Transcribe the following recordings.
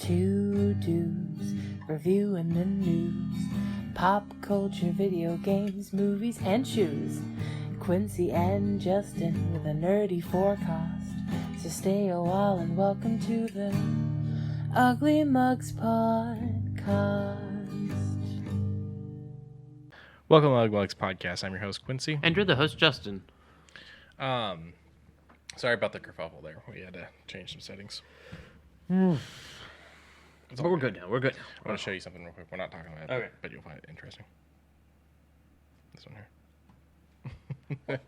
Two dudes reviewing the news, pop culture, video games, movies, and shoes. Quincy and Justin with a nerdy forecast. So stay a while and welcome to the Ugly Mugs Podcast. Welcome to the Ugly Mugs Podcast. I'm your host, Quincy. And you're the host, Justin. Sorry about the kerfuffle there. We had to change some settings. But we're good now. We're good now. I want to show you something real quick. We're not talking about it, Okay. but you'll find it interesting. This one here.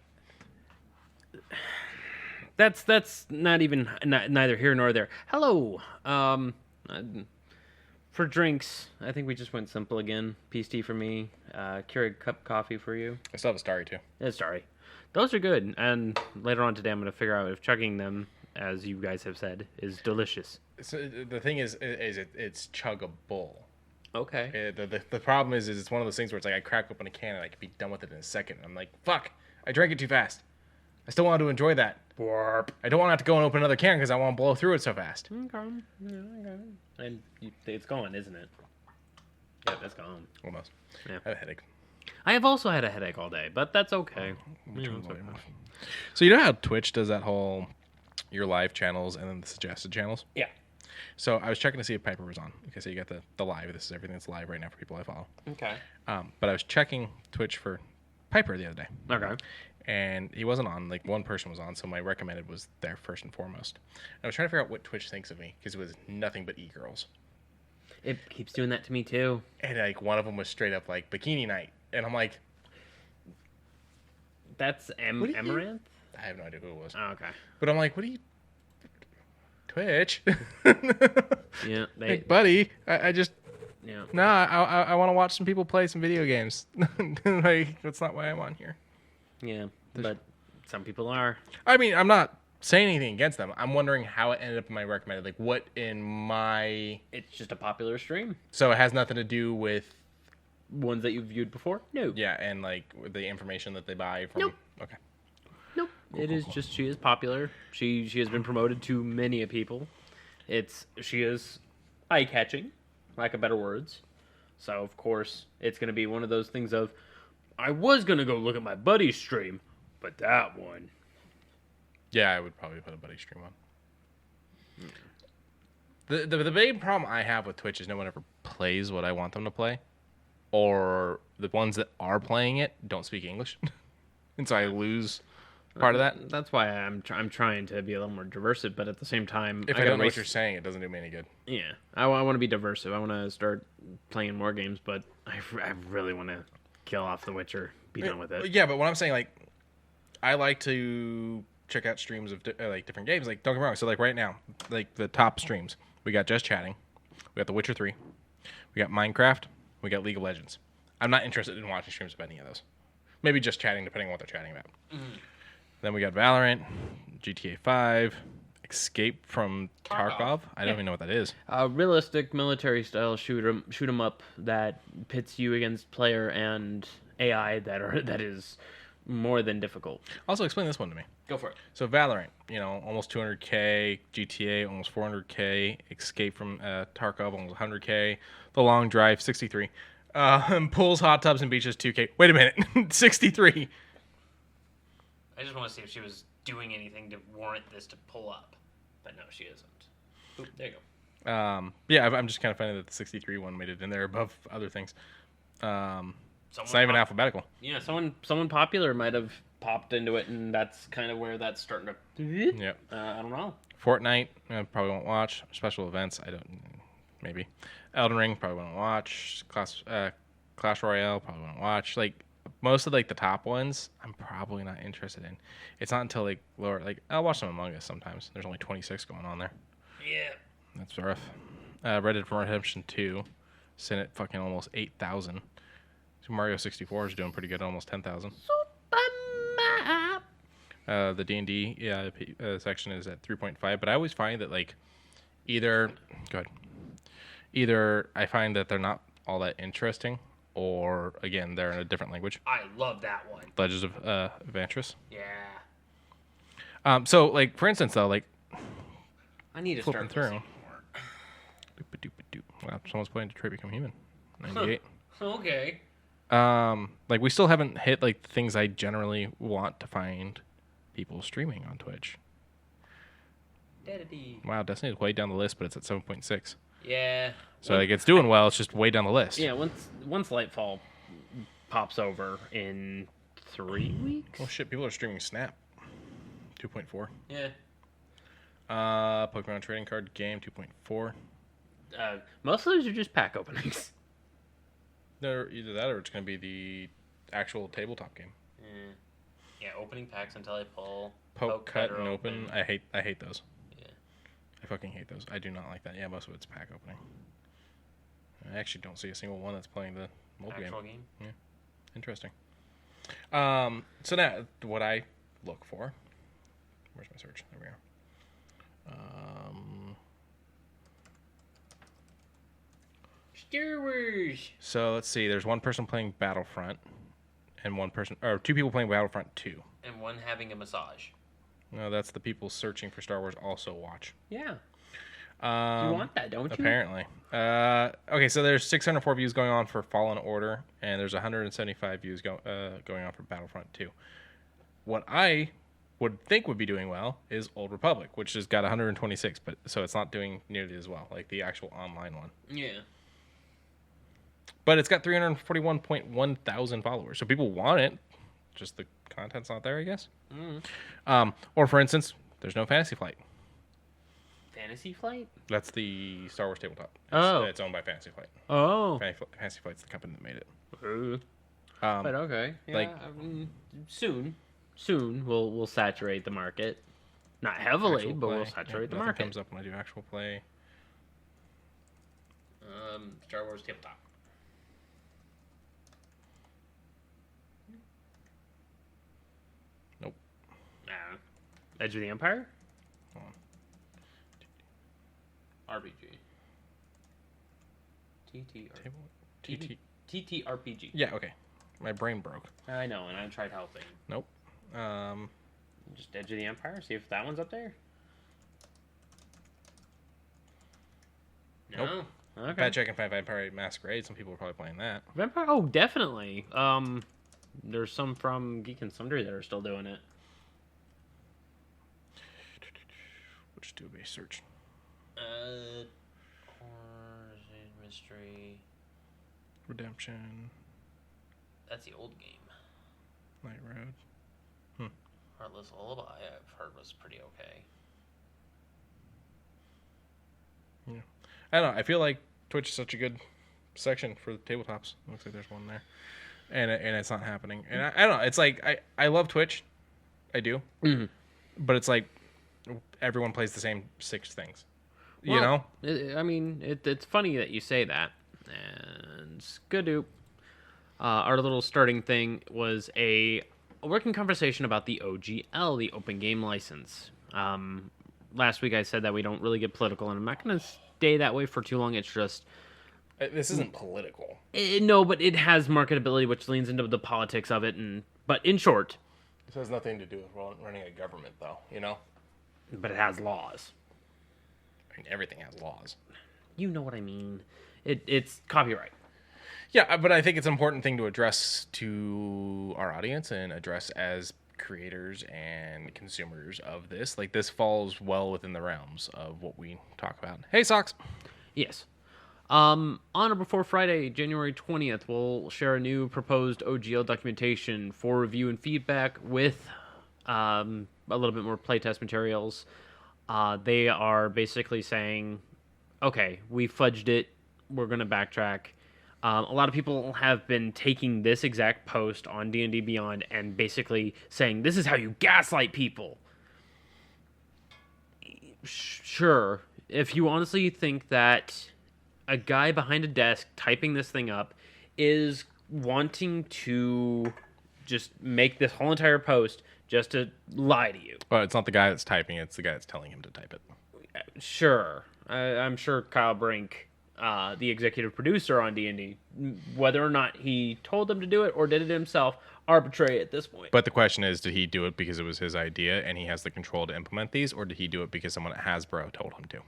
That's not even neither here nor there. Hello. For drinks, I think we just went simple again. Peace tea for me. Keurig cup coffee for you. I still have a Starry, too. Sorry. Those are good. And later on today, I'm going to figure out if chugging them, as you guys have said, is delicious. So the thing is it's chuggable. Okay. The problem is it's one of those things where it's like I crack open a can and I can be done with it in a second. I'm like, fuck, I drank it too fast. I still want to enjoy that. I don't want to have to go and open another can because I want to blow through it so fast. Okay. And it's gone, isn't it? Yeah, that's gone. Almost. Yeah. I have a headache. I have also had a headache all day, but that's okay. So you know how Twitch does that whole your live channels and then the suggested channels? Yeah. So I was checking to see if Piper was on. Okay, so you got the live. This is everything that's live right now for people I follow. Okay. But I was checking Twitch for Piper the other day. Okay. And he wasn't on. Like, one person was on, so my recommended was there first and foremost. And I was trying to figure out what Twitch thinks of me, because it was nothing but e-girls. It keeps doing that to me, too. And, like, one of them was straight up, like, bikini night. And I'm like... That's Amaranth? I have no idea who it was. Oh, okay. But I'm like, what are you... Twitch? Yeah. Hey, buddy, I just... Yeah. No, I want to watch some people play some video games. Like, that's not why I'm on here. Yeah, but some people are. I mean, I'm not saying anything against them. I'm wondering how it ended up in my recommended. Like, what in my... It's just a popular stream. So it has nothing to do with... Ones that you've viewed before? No. Yeah, and, like, the information that they buy from... Nope. Okay. Nope. Just, she is popular. She has been promoted to many a people. She is eye-catching, lack of better words. So, of course, it's going to be one of those things of, I was going to go look at my buddy's stream, but that one. Yeah, I would probably put a buddy stream on. The big problem I have with Twitch is no one ever plays what I want them to play. Or the ones that are playing it don't speak English. And so I lose part of that. That's why I'm trying to be a little more diverse, but at the same time... If I don't know what you're saying, it doesn't do me any good. Yeah. I want to be diverse. I want to start playing more games, but I really want to kill off The Witcher, be done with it. Yeah, but what I'm saying, like, I like to check out streams of like different games. Like, don't get me wrong. So, like, right now, like the top streams, we got Just Chatting, we got The Witcher 3, we got Minecraft, we got League of Legends. I'm not interested in watching streams of any of those. Maybe just chatting, depending on what they're chatting about. Then we got Valorant, GTA 5, Escape from Tarkov. I don't even know what that is. A realistic military-style shoot 'em up that pits you against player and AI that is more than difficult. Also, explain this one to me. Go for it. So Valorant, almost 200K. GTA, almost 400K. Escape from Tarkov, almost 100K. The Long Drive, 63. Pools, hot tubs, and beaches, 2K. Wait a minute, 63. I just want to see if she was doing anything to warrant this to pull up, but no, she isn't. Oop, there you go. Yeah, I'm just kind of finding that the 63 one made it in there above other things. It's not even alphabetical. Yeah, someone popular might have popped into it, and that's kind of where that's starting to... Yep. I don't know. Fortnite, I probably won't watch. Special events, maybe. Elden Ring, probably won't watch. Clash Royale, probably won't watch. Like, most of, like, the top ones, I'm probably not interested in. It's not until, like, lower... Like, I'll watch some Among Us sometimes. There's only 26 going on there. Yeah. That's rough. Red Dead Redemption 2, sitting at fucking almost 8,000. So Mario 64 is doing pretty good, almost 10,000. The D&D section is at 3.5, but I always find that, like, either I find that they're not all that interesting, or, again, they're in a different language. I love that one. Legends of Ventress. Yeah. So, like, for instance, though, like, I need to flipping start through. Wow, someone's playing Detroit Become Human. 98. Okay. Like we still haven't hit like the things I generally want to find people streaming on Twitch. Wow, Destiny's way down the list, but it's at 7.6. Yeah. So like it's doing well. It's just way down the list. Yeah. Once Lightfall pops over in 3 weeks. Oh shit! People are streaming Snap. 2.4. Yeah. Pokemon trading card game 2.4. Most of those are just pack openings. They're either that or it's going to be the actual tabletop game. Yeah, opening packs until I pull. Poke, cut, and open. I hate those. Yeah. I fucking hate those. I do not like that. Yeah, most of it's pack opening. I actually don't see a single one that's playing the mobile game. Yeah. Interesting. So now, what I look for... Where's my search? There we are. Star Wars. So let's see. There's one person playing Battlefront, and two people playing Battlefront 2. And one having a massage. No, that's the people searching for Star Wars also watch. Yeah. You want that, don't you? Apparently. Okay, so there's 604 views going on for Fallen Order, and there's 175 views going on for Battlefront 2. What I would think would be doing well is Old Republic, which has got 126, but so it's not doing nearly as well, like the actual online one. Yeah. But it's got 341.1 thousand followers, so people want it. Just the content's not there, I guess. Or for instance, there's no Fantasy Flight. Fantasy Flight? That's the Star Wars tabletop. It's owned by Fantasy Flight. Oh. Fantasy Flight's the company that made it. But okay. Yeah, like soon we'll saturate the market. Not heavily, but we'll saturate the market. Comes up when I do actual play. Star Wars tabletop. Nope. Edge of the Empire? Hold on. RPG. TTRPG. Yeah, okay. My brain broke. I know, and I tried helping. Nope. Just Edge of the Empire? See if that one's up there? No? Nope. Okay. Bet you I can find Vampire Masquerade. Some people are probably playing that. Vampire? Oh, definitely. There's some from Geek and Sundry that are still doing it. We'll just do a base search. Horror, mystery. Redemption. That's the old game. Night Road. Heartless Lullaby, I've heard was pretty okay. Yeah. I don't know. I feel like Twitch is such a good section for the tabletops. Looks like there's one there. And it's not happening. And I don't know. It's like, I love Twitch. I do. Mm-hmm. But it's like everyone plays the same 6 things. Well, you know? It's funny that you say that. And Skadoop. Our little starting thing was a working conversation about the OGL, the Open Game License. Last week I said that we don't really get political, and I'm not going to stay that way for too long. It's just... This isn't political. No, but it has marketability, which leans into the politics of it. But in short... This has nothing to do with running a government, though, you know? But it has laws. I mean, everything has laws. You know what I mean. It's copyright. Yeah, but I think it's an important thing to address to our audience and address as creators and consumers of this. Like, this falls well within the realms of what we talk about. Hey, Socks! Yes. On or before Friday, January 20th, we'll share a new proposed OGL documentation for review and feedback with a little bit more playtest materials. They are basically saying, okay, we fudged it. We're going to backtrack. A lot of people have been taking this exact post on D&D Beyond and basically saying, this is how you gaslight people. Sure. If you honestly think that a guy behind a desk typing this thing up is wanting to just make this whole entire post just to lie to you. Well, it's not the guy that's typing it. It's the guy that's telling him to type it. Sure. I'm sure Kyle Brink... the executive producer on D&D, whether or not he told him to do it or did it himself, arbitrary at this point. But the question is, did he do it because it was his idea and he has the control to implement these, or did he do it because someone at Hasbro told him to?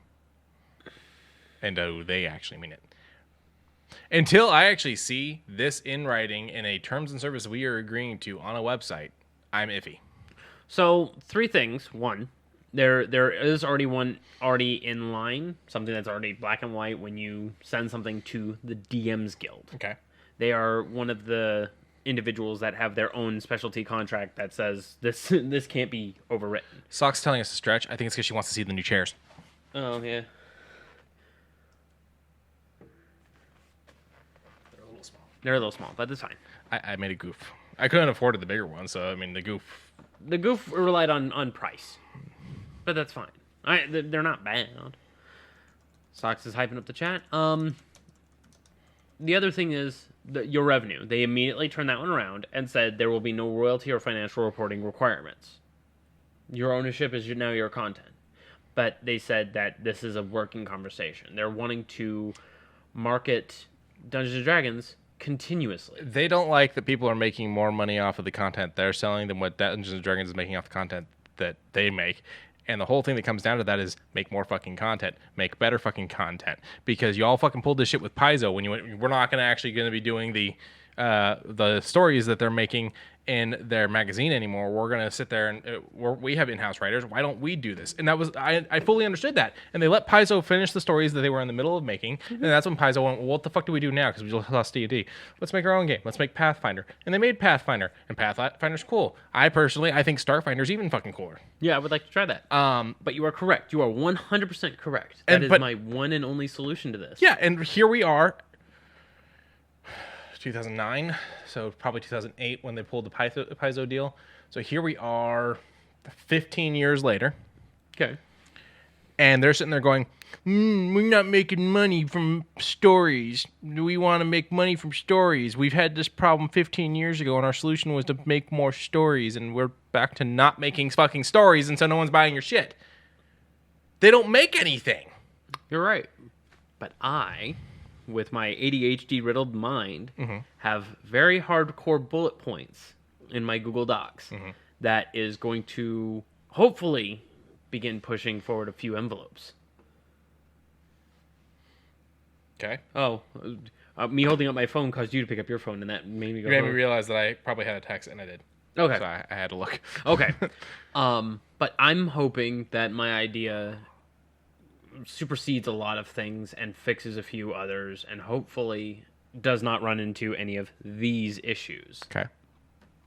And do they actually mean it? Until I actually see this in writing in a terms and service we are agreeing to on a website, I'm iffy. So 3 things. 1, there is already one already in line, something that's already black and white when you send something to the DMs Guild. Okay. They are one of the individuals that have their own specialty contract that says this can't be overwritten. Sock's telling us to stretch. I think it's because she wants to see the new chairs. Oh, yeah. They're a little small, but that's fine. I made a goof. I couldn't afford the bigger one, so I mean the goof. The goof relied on price, but that's fine. They're not bad. Sox is hyping up the chat. The other thing is your revenue. They immediately turned that one around and said there will be no royalty or financial reporting requirements. Your ownership is now your content. But they said that this is a working conversation. They're wanting to market Dungeons & Dragons continuously. They don't like that people are making more money off of the content they're selling than what Dungeons & Dragons is making off the content that they make. And the whole thing that comes down to that is make more fucking content. Make better fucking content. Because you all fucking pulled this shit with Paizo when you went, we're not going to be doing the stories that they're making in their magazine anymore. We're going to sit there and we have in-house writers. Why don't we do this? And that was, I fully understood that. And they let Paizo finish the stories that they were in the middle of making. And that's when Paizo went, well, what the fuck do we do now? Because we just lost D&D. Let's make our own game. Let's make Pathfinder. And they made Pathfinder. And Pathfinder's cool. I think Starfinder's even fucking cooler. Yeah, I would like to try that. But you are correct. You are 100% correct. That is my one and only solution to this. Yeah, and here we are. 2009, so probably 2008 when they pulled the Paizo deal. So here we are 15 years later. Okay. And they're sitting there going, we're not making money from stories. We want to make money from stories. We've had this problem 15 years ago, and our solution was to make more stories, and we're back to not making fucking stories, and so no one's buying your shit. They don't make anything. You're right. But I, with my ADHD-riddled mind, have very hardcore bullet points in my Google Docs that is going to hopefully begin pushing forward a few envelopes. Okay. Oh, me holding up my phone caused you to pick up your phone, and that made me go... You made me realize that I probably had a text, and I did. Okay. So I had to look. Okay. But I'm hoping that my idea supersedes a lot of things and fixes a few others, and hopefully does not run into any of these issues. Okay.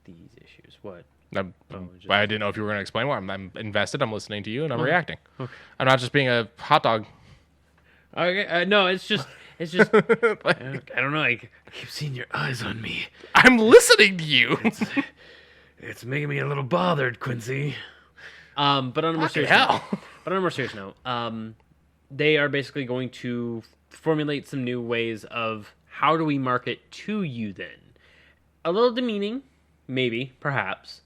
These issues. What? I didn't know if you were going to explain why. I'm invested. I'm listening to you, and I'm reacting. Okay. I'm not just being a hot dog. Okay. No, it's just. I don't know. I keep seeing your eyes on me. I'm listening to you. It's making me a little bothered, Quincy. But on a more serious note, they are basically going to formulate some new ways of how do we market to you then. A little demeaning, maybe, perhaps.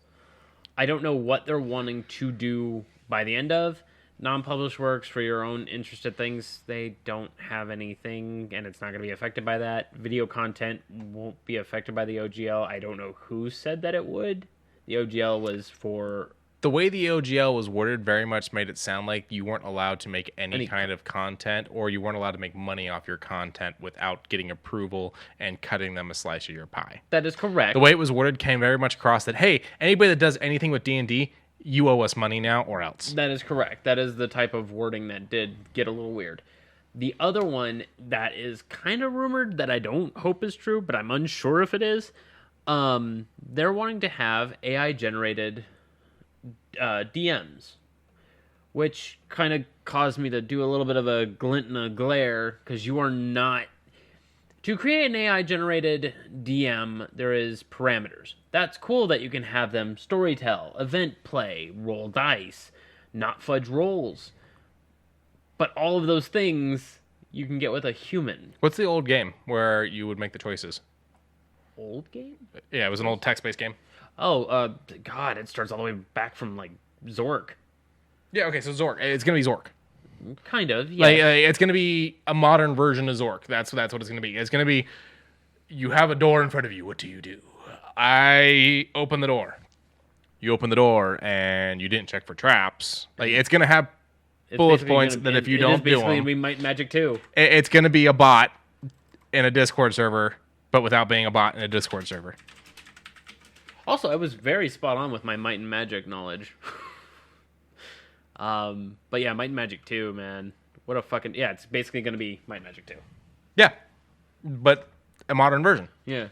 I don't know what they're wanting to do by the end of. Non-published works for your own interested things, they don't have anything, and it's not going to be affected by that. Video content won't be affected by the OGL. I don't know who said that it would. The OGL was for... The way the OGL was worded very much made it sound like you weren't allowed to make any kind of content, or you weren't allowed to make money off your content without getting approval and cutting them a slice of your pie. That is correct. The way it was worded came very much across that, hey, anybody that does anything with D&D, you owe us money now or else. That is correct. That is the type of wording that did get a little weird. The other one that is kind of rumored that I don't hope is true, but I'm unsure if it is, they're wanting to have AI-generated DMs, which kind of caused me to do a little bit of a glint and a glare, because you are not... To create an AI-generated DM, there is parameters. That's cool that you can have them storytell, event play, roll dice, not fudge rolls. But all of those things you can get with a human. What's the old game where you would make the choices? Old game? Yeah, it was an old text-based game. Oh, God, it starts all the way back from, like, Zork. Yeah, okay, so Zork. It's going to be Zork. Kind of, yeah. Like, it's going to be a modern version of Zork. That's what it's going to be. It's going to be, you have a door in front of you. What do? I open the door. You open the door, and you didn't check for traps. Like, it's going to have bullet basically points gonna- that if you it don't is do basically them, gonna be Might and Magic 2. it's going to be a bot in a Discord server, but without being a bot in a Discord server. Also, I was very spot on with my Might and Magic knowledge. But yeah, Might and Magic 2, man. What a fucking... Yeah, it's basically going to be Might and Magic 2. Yeah, but a modern version. Yeah.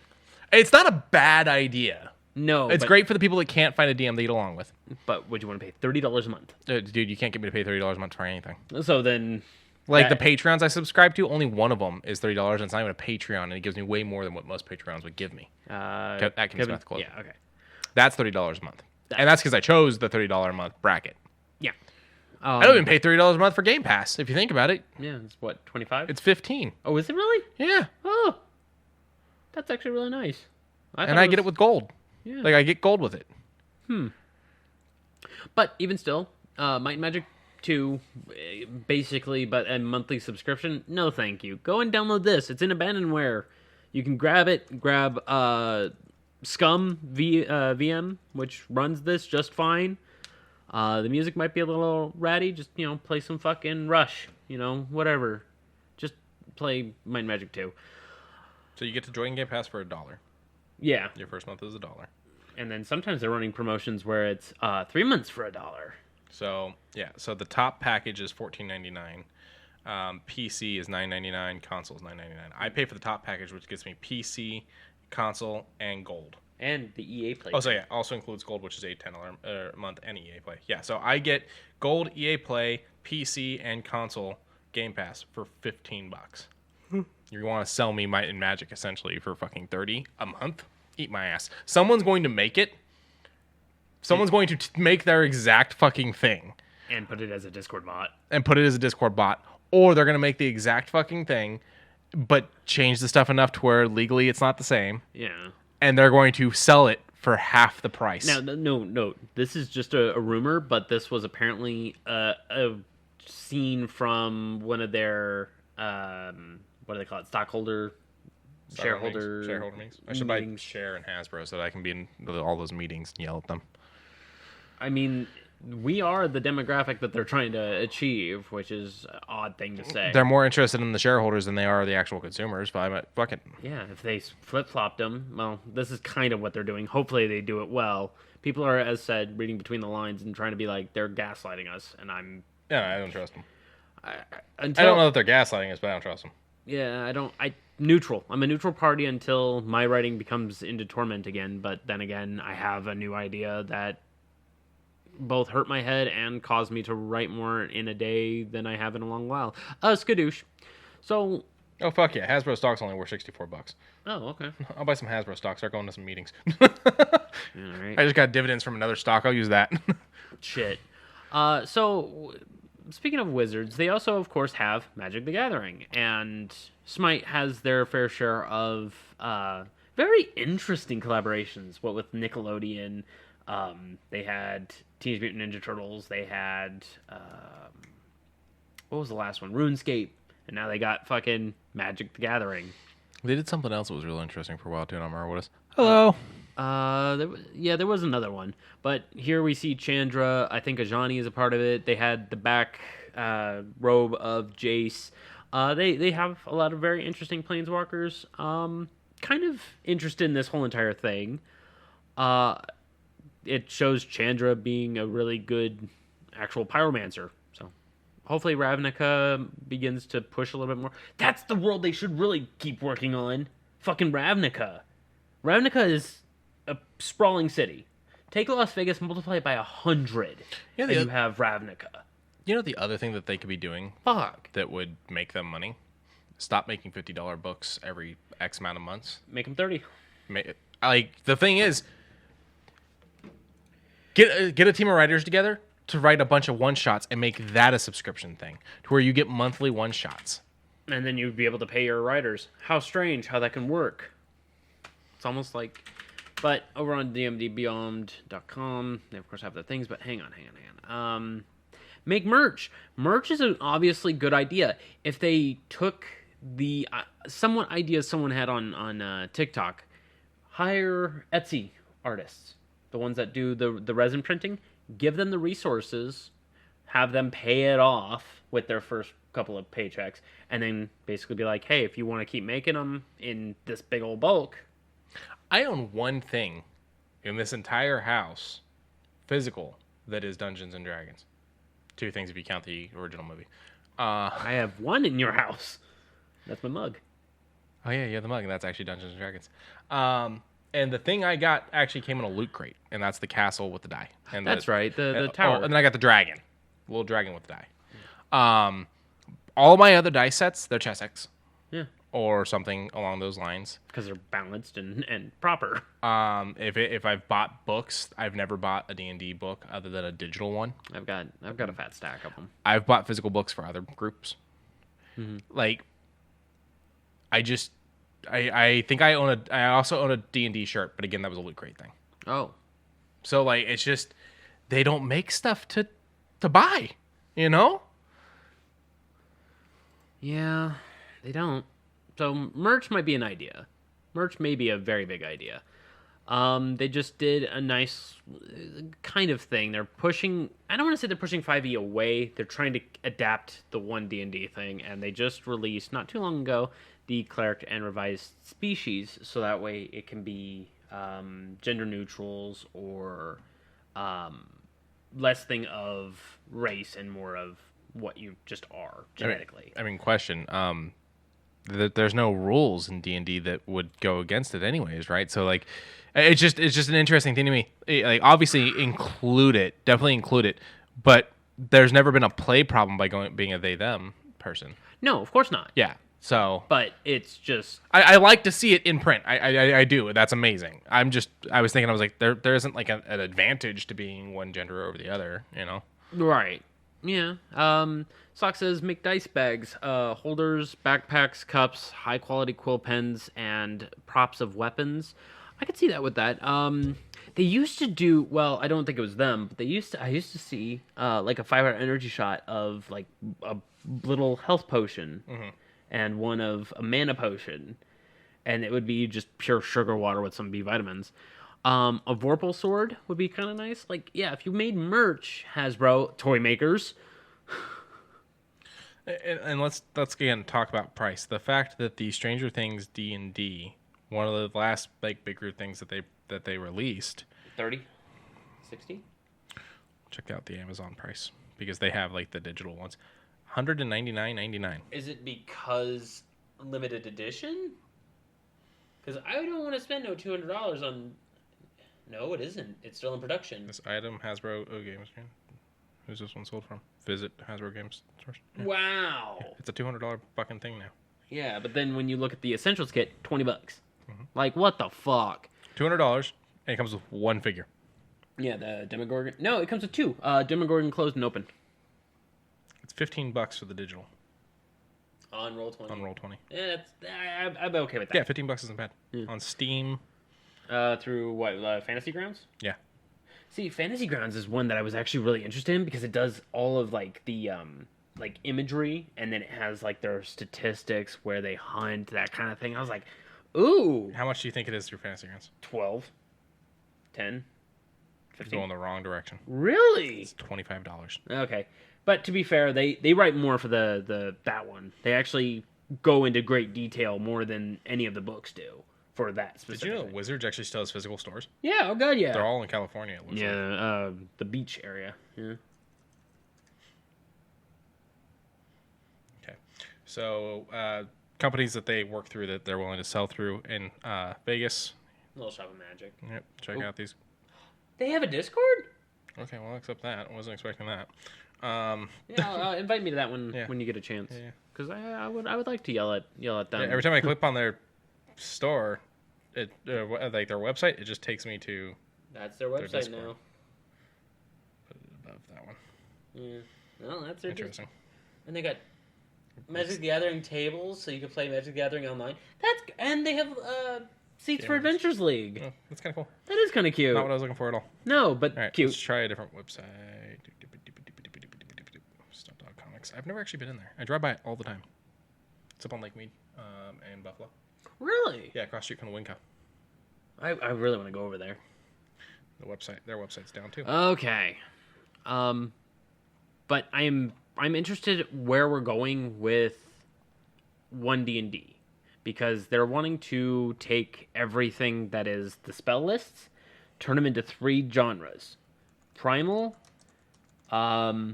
It's not a bad idea. No, It's great for the people that can't find a DM to get along with. But would you want to pay $30 a month? Dude, you can't get me to pay $30 a month for anything. So then... Like that- the Patreons I subscribe to, only one of them is $30, and it's not even a Patreon, and it gives me way more than what most Patreons would give me. Atkins Smith Club. Yeah, okay. That's $30 a month. And that's because I chose the $30 a month bracket. Yeah. I don't even pay $30 a month for Game Pass, if you think about it. Yeah, it's what, 25? It's $15. Oh, is it really? Yeah. Oh. That's actually really nice. And I get it with gold. Yeah. Like, I get gold with it. But even still, Might and Magic 2, basically, but a monthly subscription, no thank you. Go and download this. It's in abandonware. You can grab it, grab Scum VM, which runs this just fine. The music might be a little ratty. Just, play some fucking Rush. Whatever. Just play Might and Magic 2. So you get to join Game Pass for $1. Yeah. Your first month is $1. And then sometimes they're running promotions where it's 3 months for $1. So, yeah. So the top package is $14.99. PC is $9.99. Console is $9.99. I pay for the top package, which gets me PC, console, and gold. And the EA Play. Oh, so yeah, also includes gold, which is $8.10 a month, and EA Play. Yeah, so I get gold, EA Play, PC, and console Game Pass for $15. You want to sell me Might and Magic essentially for fucking $30 a month? Eat my ass. Someone's going to make it. Someone's going to make their exact fucking thing And put it as a Discord bot. and put it as a Discord bot, or they're going to make the exact fucking thing, but change the stuff enough to where legally it's not the same. Yeah. And they're going to sell it for half the price. Now, no. This is just a rumor, but this was apparently a scene from one of their what do they call it? Shareholder meetings. I should buy meetings. share in Hasbro so that I can be in all those meetings and yell at them. I mean, we are the demographic that they're trying to achieve, which is an odd thing to say. They're more interested in the shareholders than they are the actual consumers. But I'm like, fuck it. Yeah, if they flip-flopped them, well, this is kind of what they're doing. Hopefully they do it well. People are, as said, reading between the lines and trying to be like, they're gaslighting us, and I'm... Yeah, I don't trust them. I I don't know that they're gaslighting us, but I don't trust them. Yeah, neutral. I'm a neutral party until my writing becomes into torment again, but then again, I have a new idea that both hurt my head and caused me to write more in a day than I have in a long while. Skadoosh. So... Oh, fuck yeah. Hasbro stock's only worth $64. Oh, okay. I'll buy some Hasbro stock, start going to some meetings. All right. I just got dividends from another stock. I'll use that. Shit. So, speaking of wizards, they also, of course, have Magic the Gathering. And Smite has their fair share of very interesting collaborations. What with Nickelodeon, they had Teenage Mutant Ninja Turtles, they had, what was the last one? RuneScape. And now they got fucking Magic the Gathering. They did something else that was really interesting for a while, too. I don't remember what it is. Hello. There was another one. But here we see Chandra. I think Ajani is a part of it. They had the back robe of Jace. They have a lot of very interesting planeswalkers. Kind of interested in this whole entire thing. It shows Chandra being a really good actual pyromancer. So hopefully Ravnica begins to push a little bit more. That's the world they should really keep working on. Fucking Ravnica. Ravnica is a sprawling city. Take Las Vegas, multiply it by 100, and you have Ravnica. You know the other thing that they could be doing Fuck. that would make them money? Stop making $50 books every X amount of months. Make them 30. Like, the thing is, get a team of writers together to write a bunch of one-shots and make that a subscription thing, to where you get monthly one-shots. And then you'd be able to pay your writers. How strange how that can work. It's almost like... But over on dmdbeyond.com, they of course have the things, but hang on. Make merch. Merch is an obviously good idea. If they took the somewhat ideas someone had on TikTok, hire Etsy artists, the ones that do the resin printing, give them the resources, have them pay it off with their first couple of paychecks, and then basically be like, hey, if you want to keep making them in this big old bulk. I own one thing in this entire house, physical, that is Dungeons and Dragons. 2 things if you count the original movie. I have one in your house. That's my mug. Oh yeah, you have the mug, and that's actually Dungeons and Dragons. And the thing I got actually came in a loot crate, and that's the castle with the die. And That's right, the tower. Oh, and then I got the dragon, the little dragon with the die. All my other dice sets, they're chess X. Yeah. Or something along those lines. Because they're balanced and proper. If I've bought books, I've never bought a D&D book other than a digital one. I've got a fat stack of them. I've bought physical books for other groups. Mm-hmm. Like, I think I also own a D&D shirt, but again, that was a loot crate thing. Oh. So like, it's just they don't make stuff to buy, you know? Yeah, they don't. So merch might be an idea. Merch may be a very big idea. They just did a nice kind of thing. They're pushing. I don't want to say they're pushing 5e away. They're trying to adapt the one D&D thing, and they just released not too long ago the cleric and revised species, so that way it can be gender neutrals or less thing of race and more of what you just are genetically. I mean, question. There's no rules in D&D that would go against it, anyways, right? So like, it's just an interesting thing to me. Like, obviously, definitely include it, but there's never been a play problem by being a they them person. No, of course not. Yeah. So, but it's just I like to see it in print. I do. That's amazing. I was thinking, I was like, there isn't like an advantage to being one gender over the other, you know? Right. Yeah. Sock says make dice bags, holders, backpacks, cups, high quality quill pens, and props of weapons. I could see that with that. They used to do well. I don't think it was them, but I used to see like a 5-hour energy shot of like a little health potion. Mm-hmm. And one of a mana potion, and it would be just pure sugar water with some B vitamins. A Vorpal sword would be kind of nice. Like, yeah, if you made merch, Hasbro, toy makers. And let's again talk about price. The fact that the Stranger Things D&D, one of the last like bigger things that they released, 30, 60. Check out the Amazon price because they have like the digital ones. $199.99. Is it because limited edition? Because I don't want to spend no $200 on. No, it isn't. It's still in production. This item, Hasbro Games. Who's this one sold from? Visit Hasbro Games Source. Yeah. Wow. Yeah, it's a $200 fucking thing now. Yeah, but then when you look at the Essentials kit, $20. Mm-hmm. Like, what the fuck? $200, and it comes with one figure. Yeah, the Demogorgon. No, it comes with 2. Demogorgon closed and open. It's $15 for the digital. On Roll20. On Roll20. Yeah, I'm okay with that. Yeah, $15 isn't bad. Yeah. On Steam. Through what, Fantasy Grounds? Yeah. See, Fantasy Grounds is one that I was actually really interested in because it does all of like the like imagery, and then it has like their statistics where they hunt, that kind of thing. I was like, ooh. How much do you think it is through Fantasy Grounds? 12, 10, 15. You're going the wrong direction. Really? It's $25. Okay. But to be fair, they write more for the that one. They actually go into great detail more than any of the books do for that specific. Did you know that Wizards actually still has physical stores? Yeah, oh god, yeah. They're all in California, it looks like. The beach area. Yeah. Okay. So, companies that they work through that they're willing to sell through in Vegas. Little Shop of Magic. Yep, check out these. They have a Discord? Okay, well, I'll accept that. I wasn't expecting that. Yeah, invite me to that one when you get a chance. Yeah. Because I would like to yell at them. Yeah, every time I click on their store, like their website, it just takes me to. That's their website now. Put it above that one. Yeah. Well, that's their interesting. And they got Magic the Gathering tables, so you can play Magic the Gathering online. And they have seats for Adventures League. Oh, that's kind of cool. That is kind of cute. Not what I was looking for at all. No, but all right, cute. Let's try a different website. Stuff.comics. I've never actually been in there. I drive by it all the time. It's up on Lake Mead and Buffalo. Really? Yeah, across the street from the Winco. I really want to go over there. Their website's down too. Okay. but I'm interested where we're going with 1D&D, because they're wanting to take everything that is the spell lists, turn them into 3 genres: primal. I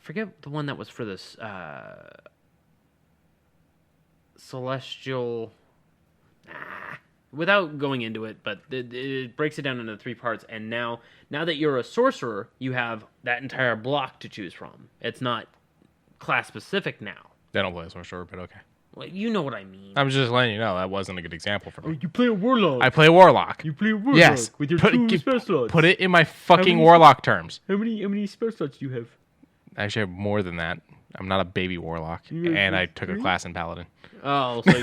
forget the one that was for this celestial. Without going into it, but it breaks it down into 3 parts. And now that you're a sorcerer, you have that entire block to choose from. It's not class specific now. They don't play a sorcerer, but okay. Well, you know what I mean. I'm just letting you know that wasn't a good example for me. You play a warlock. I play a warlock. You play a warlock. Yes. With your 2 spell slots. Put it in my fucking warlock terms. How many spell slots do you have? Actually, I have more than that. I'm not a baby warlock, and I took a class in paladin. Oh, so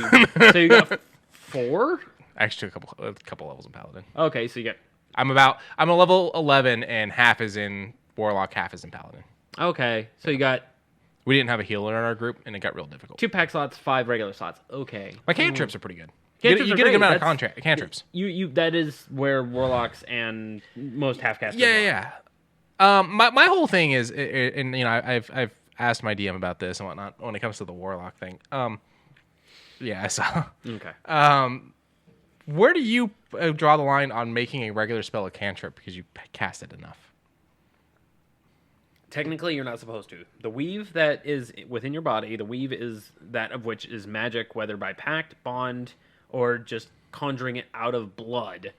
you got 4? I actually took a couple levels in paladin. Okay, so you got. I'm a level 11, and half is in warlock, half is in paladin. Okay, so you got. We didn't have a healer in our group, and it got real difficult. 2 pack slots, 5 regular slots. Okay. My cantrips are pretty good. Cantrips You are get a good great. amount of cantrips. You that is where warlocks and most half-casters Yeah. My whole thing is, and I've asked my DM about this and whatnot when it comes to the warlock thing. Yeah, I saw. Okay. Where do you draw the line on making a regular spell a cantrip because you cast it enough? Technically, you're not supposed to. The weave that is within your body, the weave is that of which is magic, whether by pact, bond, or just conjuring it out of blood.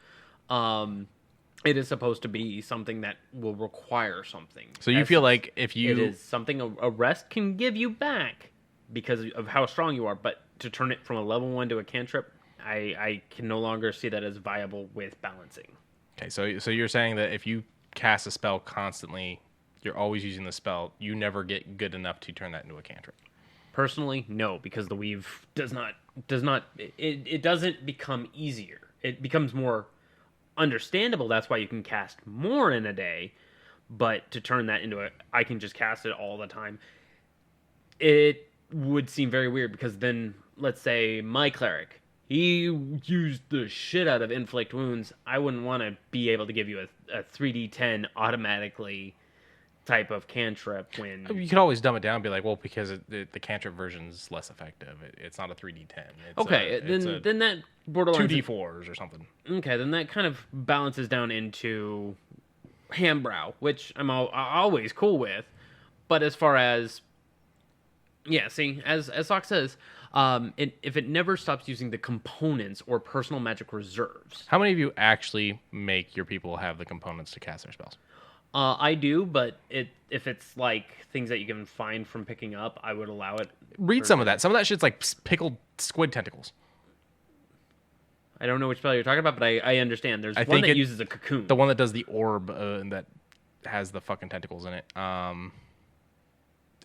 It is supposed to be something that will require something. So you feel like if you... It is something a rest can give you back because of how strong you are, but to turn it from a level 1 to a cantrip, I can no longer see that as viable with balancing. Okay, so you're saying that if you cast a spell constantly, you're always using the spell, you never get good enough to turn that into a cantrip. Personally, no, because the weave does not it doesn't become easier. It becomes more understandable. That's why you can cast more in a day, but to turn that into I can just cast it all the time. It would seem very weird because then let's say my cleric, he used the shit out of inflict wounds. I wouldn't want to be able to give you a 3d10 automatically type of cantrip when... You could always dumb it down and be like, well, because the cantrip version is less effective. It's not a 3d10. Then that borderline 2d4s or something. Okay, then that kind of balances down into handbrow, which I'm always cool with. But as far as... Yeah, see, as Sock says, if it never stops using the components or personal magic reserves... How many of you actually make your people have the components to cast their spells? I do, but if it's like things that you can find from picking up, I would allow it. Read some of that. Some of that shit's like pickled squid tentacles. I don't know which spell you're talking about, but I understand. There's one that uses a cocoon. The one that does the orb and that has the fucking tentacles in it.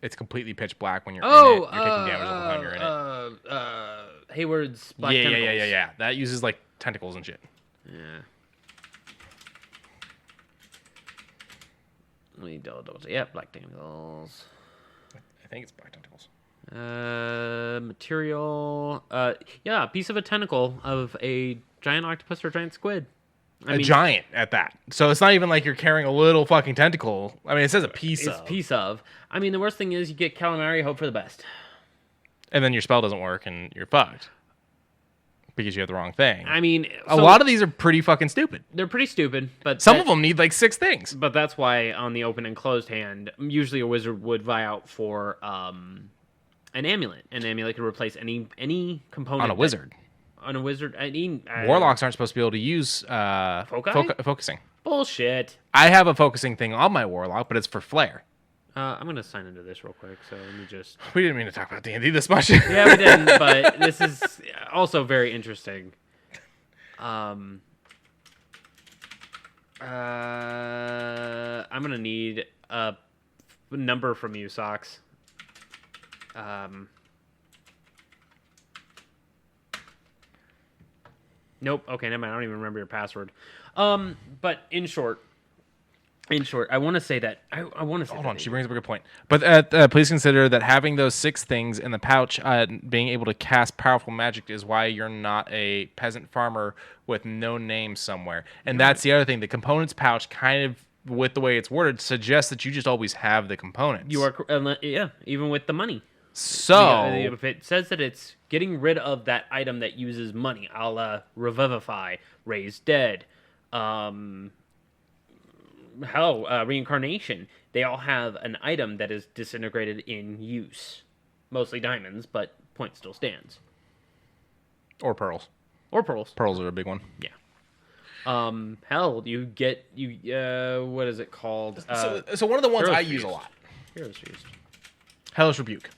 It's completely pitch black when you're in it. You're taking damage the whole time you're in it. Hayward's black tentacles. Yeah. That uses like tentacles and shit. Yeah. Let me double. Yeah, black tentacles. I think it's black tentacles. Material. Yeah, a piece of a tentacle of a giant octopus or a giant squid. I mean, giant at that. So it's not even like you're carrying a little fucking tentacle. I mean, it says a piece of. It's a piece of. I mean, the worst thing is you get calamari, hope for the best. And then your spell doesn't work and you're fucked. Because you have the wrong thing. I mean... a lot of these are pretty fucking stupid. They're pretty stupid, but... Some of them need like 6 things. But that's why on the open and closed hand, usually a wizard would vie out for an amulet. An amulet could replace any component... On a wizard. On a wizard... Warlocks aren't supposed to be able to use focusing. Bullshit. I have a focusing thing on my warlock, but it's for flair. I'm going to sign into this real quick, so let me just... We didn't mean to talk about D&D this much. Yeah, we didn't, but this is also very interesting. I'm going to need a number from you, Socks. Nope. Okay, never mind. I don't even remember your password. But in short, I want to say that. I want to say. Hold on, she brings up a good point. But please consider that having those 6 things in the pouch, being able to cast powerful magic, is why you're not a peasant farmer with no name somewhere. And that's the other thing. The components pouch kind of with the way it's worded, suggests that you just always have the components. You are, yeah, even with the money. So If it says that it's getting rid of that item that uses money, a la Revivify, Raise Dead, Reincarnation, they all have an item that is disintegrated in use. Mostly diamonds, but point still stands. or pearls. Or pearls. Pearls are a big one. Yeah. You get what is it called? So one of the ones Heroes I for use a Use. lot. Heroes for Use. Hellish Rebuke.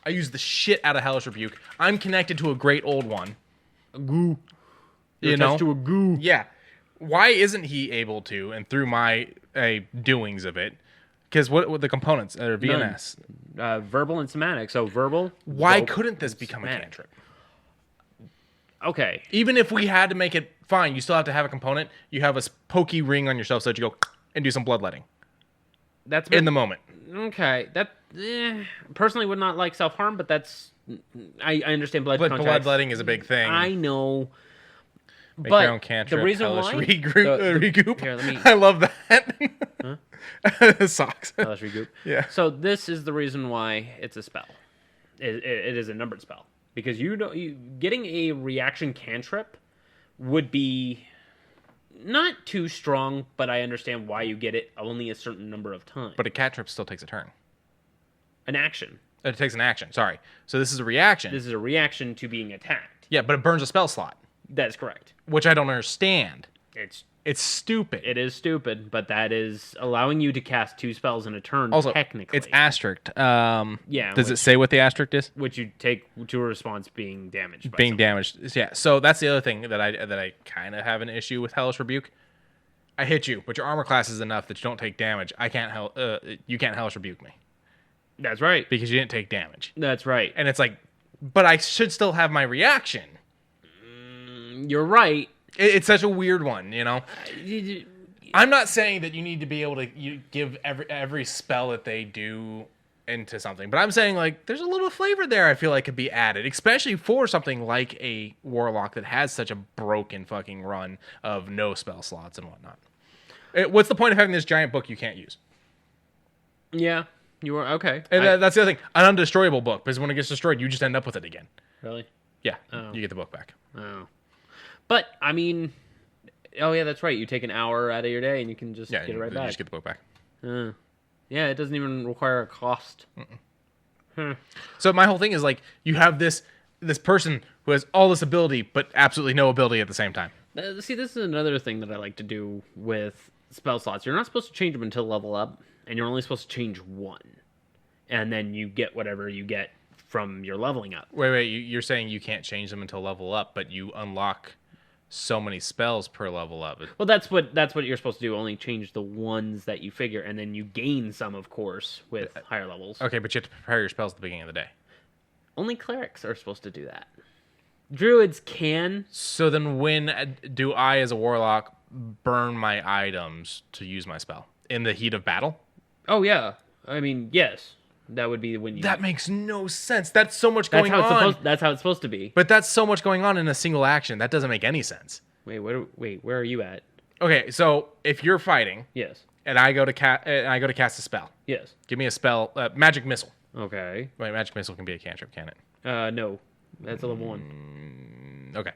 I use the shit out of Hellish Rebuke. I'm connected to a great old one. A goo. You know? Attached to a goo. Yeah. Why isn't he able to, and through my doings of it, because what the components are VNS. Verbal and somatic. So verbal. Why vocal, couldn't this become somatic. a cantrip? Okay. Even if we had to make it fine, you still have to have a component. You have a pokey ring on yourself so that you go and do some bloodletting That's in the moment. Okay. That personally would not like self harm, but that's I understand blood But contacts. bloodletting is a big thing. I know. Make but your own cantrip. the reason Hellish why regoop. Here, let me- I love that. Socks. Hellish Regoop. Yeah. So this is the reason why it's a spell. It is a numbered spell because getting a reaction cantrip would be not too strong, but I understand why you get it only a certain number of times. But a cantrip still takes a turn. An action. It takes an action. Sorry. So this is a reaction. This is a reaction to being attacked. Yeah, but it burns a spell slot, That is correct. which I don't understand. It's stupid. It is stupid, but that is allowing you to cast 2 spells in a turn. Also, technically, it's asterisked. Yeah, Does it say what the asterisk is? which you take to a response being damaged. By Being someone. damaged. Yeah. So that's the other thing that I kind of have an issue with Hellish Rebuke. I hit you, but your armor class is enough that you don't take damage. You can't Hellish Rebuke me That's right. because you didn't take damage. That's right. And it's like, but I should still have my reaction. You're right. It's such a weird one, you know. I'm not saying that you need to be able to give every spell that they do into something, but I'm saying like there's a little flavor there. I feel like could be added, especially for something like a warlock that has such a broken fucking run of no spell slots and whatnot. What's the point of having this giant book you can't use? Yeah, you are okay. And that's the other thing, an undestroyable book, because when it gets destroyed, you just end up with it again. Really? Yeah, you get the book back. Oh, but I mean, oh yeah, that's right. You take an hour out of your day and you can just Yeah, get it right you back. just get the book back. Yeah, it doesn't even require a cost. So my whole thing is like you have this person who has all this ability but absolutely no ability at the same time. See, this is another thing that I like to do with spell slots. You're not supposed to change them until level up, and you're only supposed to change one, and then you get whatever you get from your leveling up. Wait, you're saying you can't change them until level up, but you unlock so many spells per level up. Well, that's what you're supposed to do. Only change the ones that you figure, and then you gain some, of course, with higher levels. Okay, but you have to prepare your spells at the beginning of the day. Only clerics are supposed to do that. Druids can. So then when do I, as a warlock, burn my items to use my spell? In the heat of battle? Oh, yeah. I mean, yes. That would be when you... That makes no sense. That's so much going on. That's how it's supposed to be. But that's so much going on in a single action. That doesn't make any sense. Wait, where are you at? Okay, so if you're fighting... Yes. And I go to cast a spell. Yes. Give me a spell, magic missile. Okay. Wait, magic missile can be a cantrip, can it? No. That's a level 1. Okay.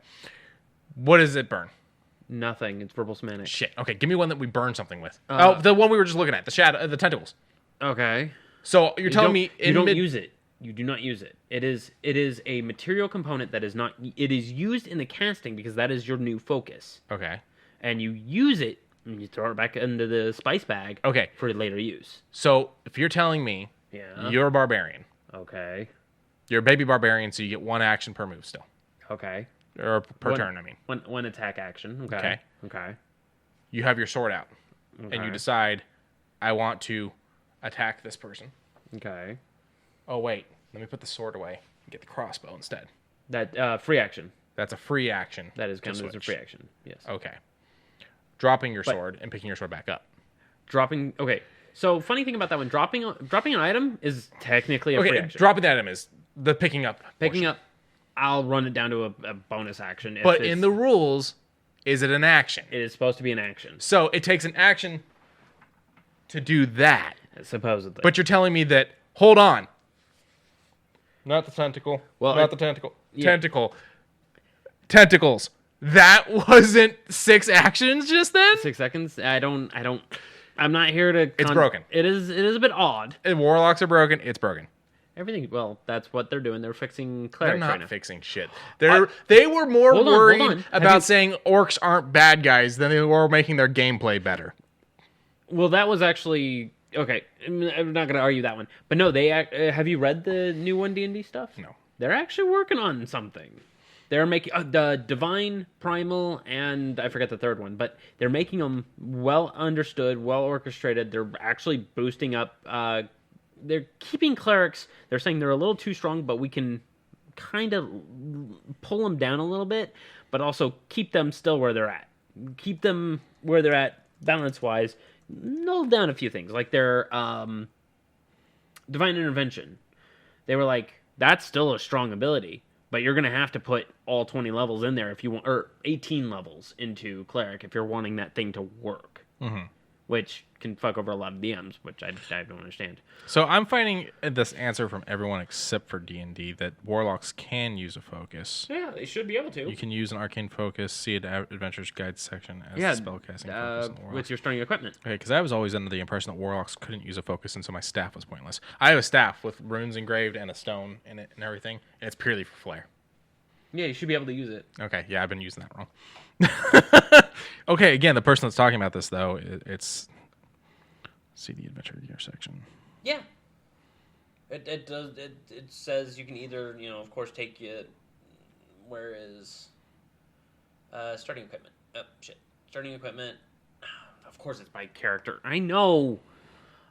What does it burn? Nothing. It's verbal semantic. Shit. Okay, give me one that we burn something with. The one we were just looking at, the shadow, the tentacles. Okay. So you're telling me you don't use it. You do not use it. It is a material component that is not. It is used in the casting because that is your new focus. Okay. And you use it and you throw it back into the spice bag. Okay. For later use. So if you're telling me, you're a barbarian. Okay. You're a baby barbarian, so you get one action per move still. Okay. Or per turn, I mean. One attack action. Okay. Okay. Okay. You have your sword out, and you decide, I want to attack this person. Okay. Oh, wait. Let me put the sword away and get the crossbow instead. That free action. That's a free action. That is counted as a free action. Yes. Okay. Dropping your sword and picking your sword back up. Dropping. Okay. So funny thing about that one, dropping an item is technically a free action. Dropping the item is the picking up. Picking up, I'll run it down to a bonus action. But in the rules, is it an action? It is supposed to be an action. So it takes an action to do that. Supposedly. But you're telling me that, hold on. Not the tentacle. Well, not the tentacle. yeah. Tentacle. Tentacles. That wasn't 6 actions just then? 6 seconds? I'm not here to... It's broken. It is a bit odd. And warlocks are broken. It's broken. Everything... Well, that's what they're doing. They're fixing They're clerics not right now. fixing shit. They were more Hold on. worried Have about you- saying orcs aren't bad guys than they were making their gameplay better. Well, that was actually... Okay, I'm not going to argue that one. But no, have you read the new 1D&D stuff? No. They're actually working on something. They're making the Divine, Primal, and I forget the third one, but they're making them well understood, well orchestrated. They're actually boosting up. They're keeping clerics. They're saying they're a little too strong, but we can kind of pull them down a little bit, but also keep them still where they're at. Keep them where they're at balance-wise. Null down a few things, like their Divine Intervention. They were like, that's still a strong ability, but you're going to have to put all 20 levels in there if you want, or 18 levels into Cleric if you're wanting that thing to work. Mm-hmm. Which can fuck over a lot of DMs, which I don't understand. So I'm finding this answer from everyone except for D&D that warlocks can use a focus. Yeah, they should be able to. You can use an arcane focus, see an adventurer's guide section as a spellcasting focus on the warlocks. With your starting equipment. Okay, because I was always under the impression that warlocks couldn't use a focus, and so my staff was pointless. I have a staff with runes engraved and a stone in it and everything, and it's purely for flair. Yeah, you should be able to use it. Okay, yeah, I've been using that wrong. Okay, again, the person that's talking about this, though, it's... See the adventure gear section. Yeah. It does. It says you can either, of course, take it. Where is starting equipment? Oh, shit. Starting equipment. Of course, it's by character. I know.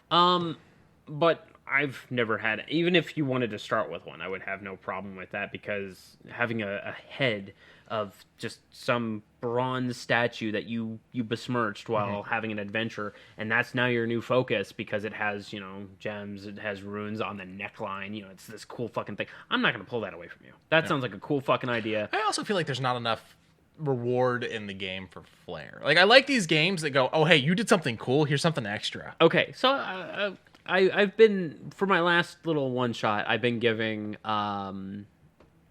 But I've never had... Even if you wanted to start with one, I would have no problem with that, because having a head of just some bronze statue that you besmirched while having an adventure, and that's now your new focus because it has, gems, it has runes on the neckline, it's this cool fucking thing. I'm not going to pull that away from you. That sounds like a cool fucking idea. I also feel like there's not enough reward in the game for flair. Like, I like these games that go, oh, hey, you did something cool, here's something extra. Okay, so I've been, for my last little one shot, I've been giving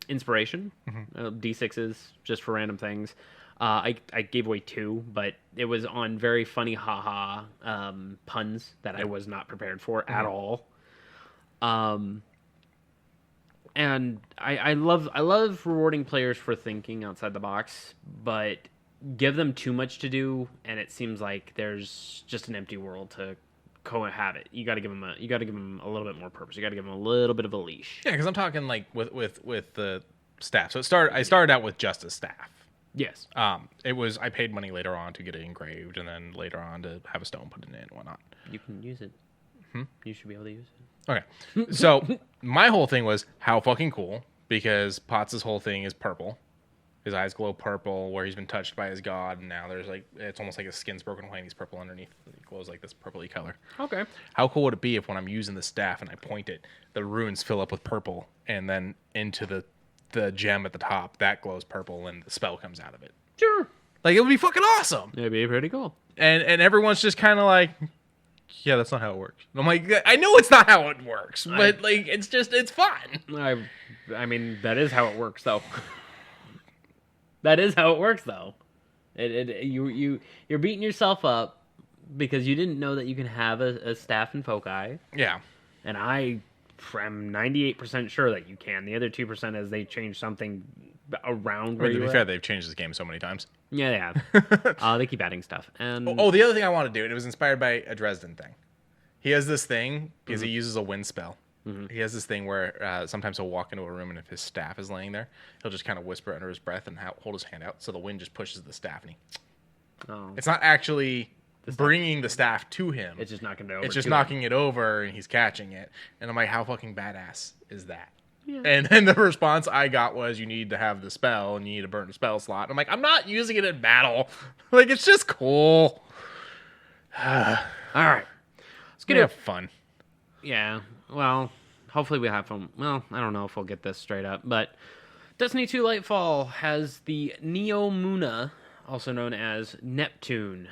inspiration, D6s, just for random things. I gave away 2, but it was on very funny haha puns that I was not prepared for at all. And I love rewarding players for thinking outside the box, but give them too much to do, and it seems like there's just an empty world to cohabit. You got to give them a little bit more purpose. You got to give them a little bit of a leash. Yeah, because I'm talking like with the staff. So I started out with just a staff. Yes. I paid money later on to get it engraved, and then later on to have a stone put in it and whatnot. You can use it. You should be able to use it. Okay. So my whole thing was how fucking cool, because Potts' whole thing is purple. His eyes glow purple, where he's been touched by his god, and now there's it's almost like his skin's broken away and he's purple underneath. It glows like this purpley color. Okay. How cool would it be if when I'm using the staff and I point it, the runes fill up with purple, and then into the gem at the top, that glows purple, and the spell comes out of it? Sure. Like, it would be fucking awesome. It'd be pretty cool. And everyone's just kind of like, yeah, that's not how it works. And I'm like, I know it's not how it works, but it's fun. I mean, that is how it works, though. That is how it works, though. You're beating yourself up because you didn't know that you can have a staff and foci. Yeah. And I'm 98% sure that you can. The other 2% is they change something around where To be you're fair, at. they've changed this game so many times. Yeah, they have. They keep adding stuff. And The other thing I want to do, and it was inspired by a Dresden thing. He has this thing, because he uses a wind spell. He has this thing where sometimes he'll walk into a room, and if his staff is laying there, he'll just kind of whisper under his breath and hold his hand out, so the wind just pushes the staff, and it's not actually bringing the staff to him. It's just knocking it over. It's just knocking it over, and he's catching it. And I'm like, how fucking badass is that? Yeah. And then the response I got was, you need to have the spell, and you need to burn the spell slot. And I'm like, I'm not using it in battle. Like, it's just cool. All right. Let's Have fun. Yeah. Well, hopefully we have fun. Well, I don't know if we'll get this straight up, but Destiny 2 Lightfall has the Neo Muna also known as Neptune.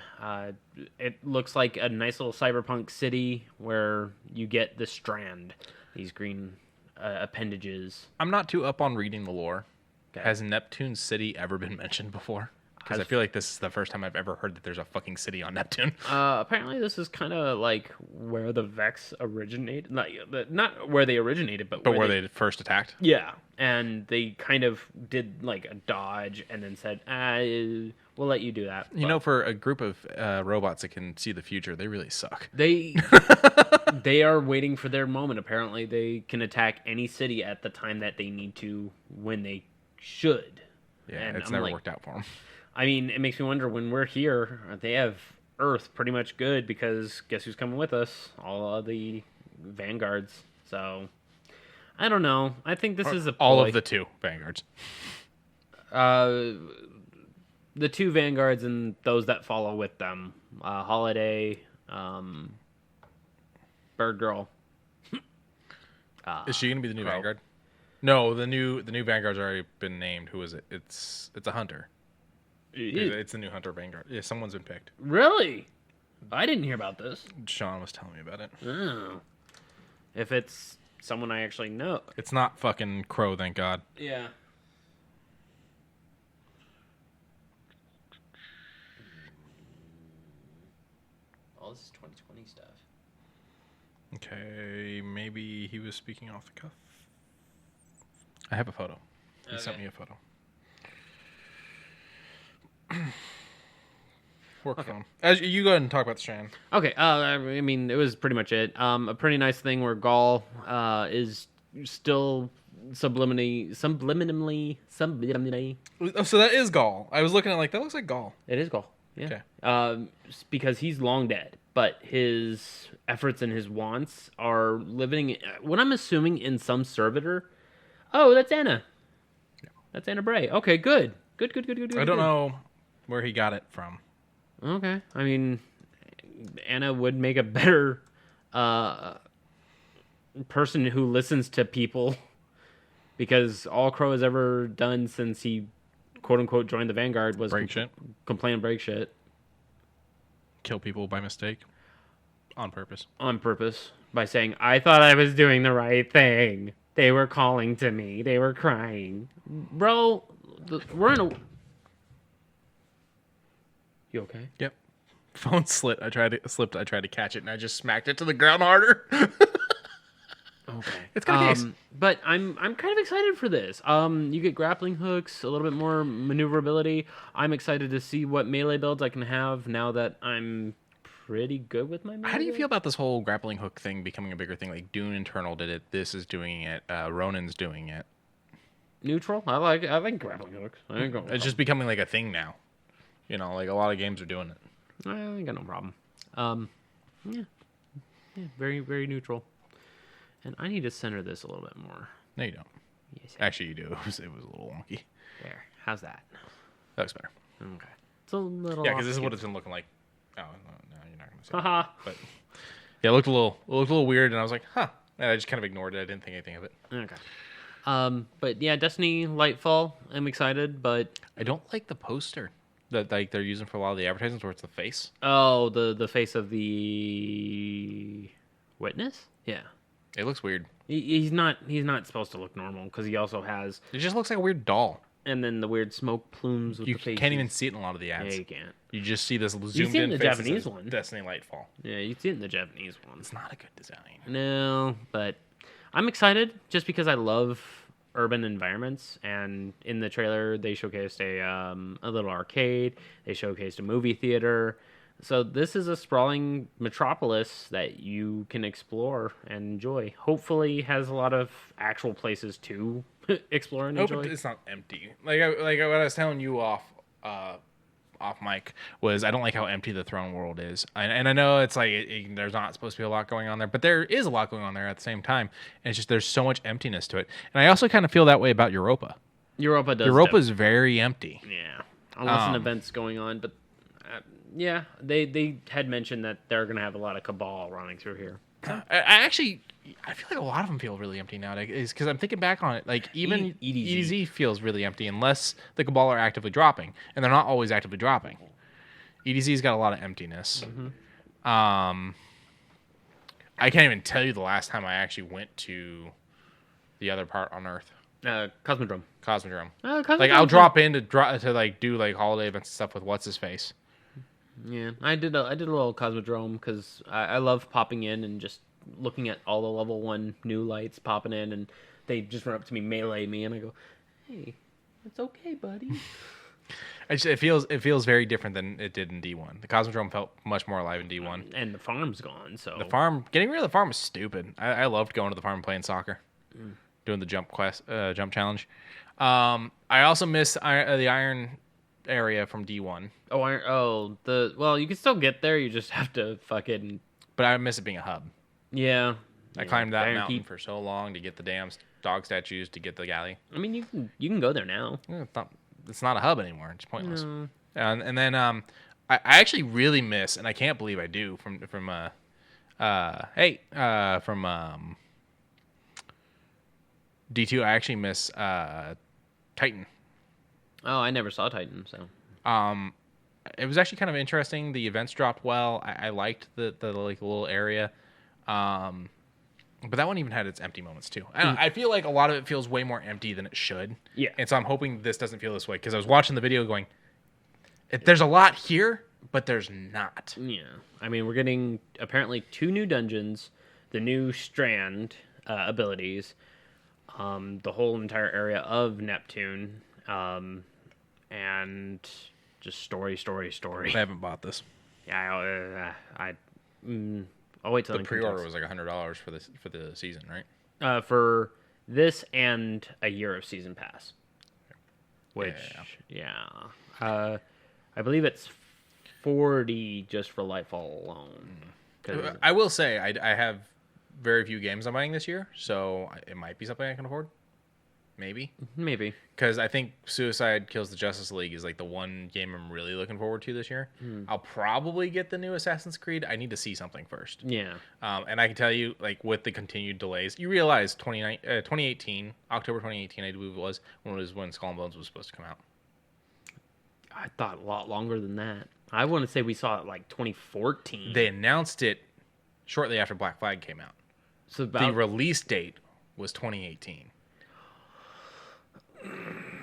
It looks like a nice little cyberpunk city where you get the Strand, these green appendages. I'm not too up on reading the lore. Okay. Has Neptune City ever been mentioned before? Because I feel like this is the first time I've ever heard that there's a fucking city on Neptune. Apparently, this is kind of like where the Vex originated. Not where they originated, but Where they first attacked? Yeah, and they kind of did like a dodge and then said, we'll let you do that. You know, for a group of robots that can see the future, they really suck. They are waiting for their moment. Apparently, they can attack any city at the time that they need to when they should. Yeah, And it's I'm never like, worked out for them. I mean, it makes me wonder when we're here, they have Earth pretty much good because guess who's coming with us? All of the Vanguards. So, I don't know. I think this is a all ploy. of the 2 Vanguards. The 2 Vanguards and those that follow with them. Holiday, Bird Girl. Is she going to be the new Crow. Vanguard? No, the new Vanguard's already been named. Who is it? It's a hunter. It's the new hunter Vanguard. Yeah, someone's been picked. Really? I didn't hear about this. Sean was telling me about it. Oh. If it's someone I actually know. It's not fucking Crow, thank God. Yeah. All this is 2020 stuff. Okay, maybe he was speaking off the cuff. I have a photo. He sent me a photo. Work phone. As you go ahead and talk about the Strand. Okay, I mean, it was pretty much it. A pretty nice thing where Gaul is still subliminally. Oh, so that is Gaul. I was looking at that looks like Gaul. It is Gaul. Yeah. Okay. Because he's long dead, but his efforts and his wants are living. What I'm assuming in some servitor. Oh, that's Anna. Yeah. That's Anna Bray. Okay, good. Good. I don't know where he got it from. Okay. I mean, Anna would make a better person who listens to people because all Crow has ever done since he, quote unquote, joined the Vanguard was Break shit. Complain and break shit. Kill people by mistake. On purpose. On purpose. By saying, I thought I was doing the right thing. They were calling to me. They were crying. Bro, we're in a... You okay? Yep. Phone slipped. I tried to catch it, and I just smacked it to the ground harder. Okay. It's got a case. But I'm kind of excited for this. You get grappling hooks, a little bit more maneuverability. I'm excited to see what melee builds I can have now that I'm pretty good with my melee. How do you feel about this whole grappling hook thing becoming a bigger thing? Like Dune Internal did it. This is doing it. Ronin's doing it. Neutral? I like grappling hooks. I ain't going. It's just becoming like a thing now. You know, like a lot of games are doing it. I ain't got no problem. Yeah, very very neutral. And I need to center this a little bit more. No, you don't. Yes, Actually, you do. It was a little wonky. there. How's that? That looks better. Okay. It's a little. Yeah, because this is what it's been looking like. Oh, no, you're not gonna see. Haha. But yeah, it looked a little weird, and I was like, huh. And I just kind of ignored it. I didn't think anything of it. Okay. But yeah, Destiny Lightfall. I'm excited, but I don't like the poster that they're using for a lot of the advertisements where it's the face. oh, the face of the witness. Yeah. It looks weird. He's not supposed to look normal because he also has, It just looks like a weird doll. and then the weird smoke plumes with You the face. can't even see it in a lot of the Yeah, ads. you can't. You just see this zoomed see it in in the face that Japanese says one. Destiny Lightfall. Yeah, you see it in the Japanese one. It's not a good design. No, but I'm excited just because I love urban environments. And in the trailer, they showcased a little arcade. They showcased a movie theater. So this is a sprawling metropolis that you can explore and enjoy. Hopefully, has a lot of actual places to explore and I hope enjoy. it's not empty. Like what I was telling you off mic was I don't like how empty the throne world is. And I know it's like there's not supposed to be a lot going on there, but there is a lot going on there at the same time. And it's just there's so much emptiness to it. And I also kind of feel that way about Europa. Europa does. Europa's very empty. Yeah, unless an event's going on, but yeah, they had mentioned that they're gonna have a lot of cabal running through here. I feel like a lot of them feel really empty nowadays because I'm thinking back on it. Like even EDZ feels really empty unless the Cabal are actively dropping, and they're not always actively dropping. EDZ's got a lot of emptiness. I can't even tell you the last time I actually went to the other part on Earth. Cosmodrome. Like I'll drop in to like do like holiday events and stuff with what's his face. Yeah, I did a little Cosmodrome because I love popping in and just looking at all the level 1 new lights popping in, and they just run up to me, melee me, and I go, "Hey, it's okay, buddy." It feels very different than it did in D1. The Cosmodrome felt much more alive in D1. And the farm's gone, so Getting rid of the farm was stupid. I loved going to the farm and playing soccer, doing the jump challenge. I also miss the iron area from D1. Well, you can still get there. You just have to fucking. But I miss it being a hub. Yeah. I climbed that mountain for so long to get the damn dog statues, to get the galley. I mean, you can go there now. Yeah, it's not a hub anymore. It's pointless. No. And then I actually really miss, and I can't believe I do from D2. I actually miss Titan. Oh, I never saw Titan, so. It was actually kind of interesting. The events dropped well. I liked the like little area. But that one even had its empty moments too. I feel like a lot of it feels way more empty than it should. Yeah. And so I'm hoping this doesn't feel this way, because I was watching the video going, there's a lot here, but there's not. Yeah. I mean, we're getting apparently 2 new dungeons, the new Strand abilities, the whole entire area of Neptune, and just story. I haven't bought this. Yeah, I'll wait till the pre-order was like $100 for the season, right? For this and a year of season pass, which I believe it's $40 just for Lightfall alone. I will say I have very few games I'm buying this year, so it might be something I can afford. Maybe. Because I think Suicide Kills the Justice League is like the one game I'm really looking forward to this year. I'll probably get the new Assassin's Creed. I need to see something first. Yeah. And I can tell you, like, with the continued delays, you realize 2018, October 2018, I believe it was when Skull and Bones was supposed to come out. I thought a lot longer than that. I want to say we saw it like 2014. They announced it shortly after Black Flag came out. So the release date was 2018.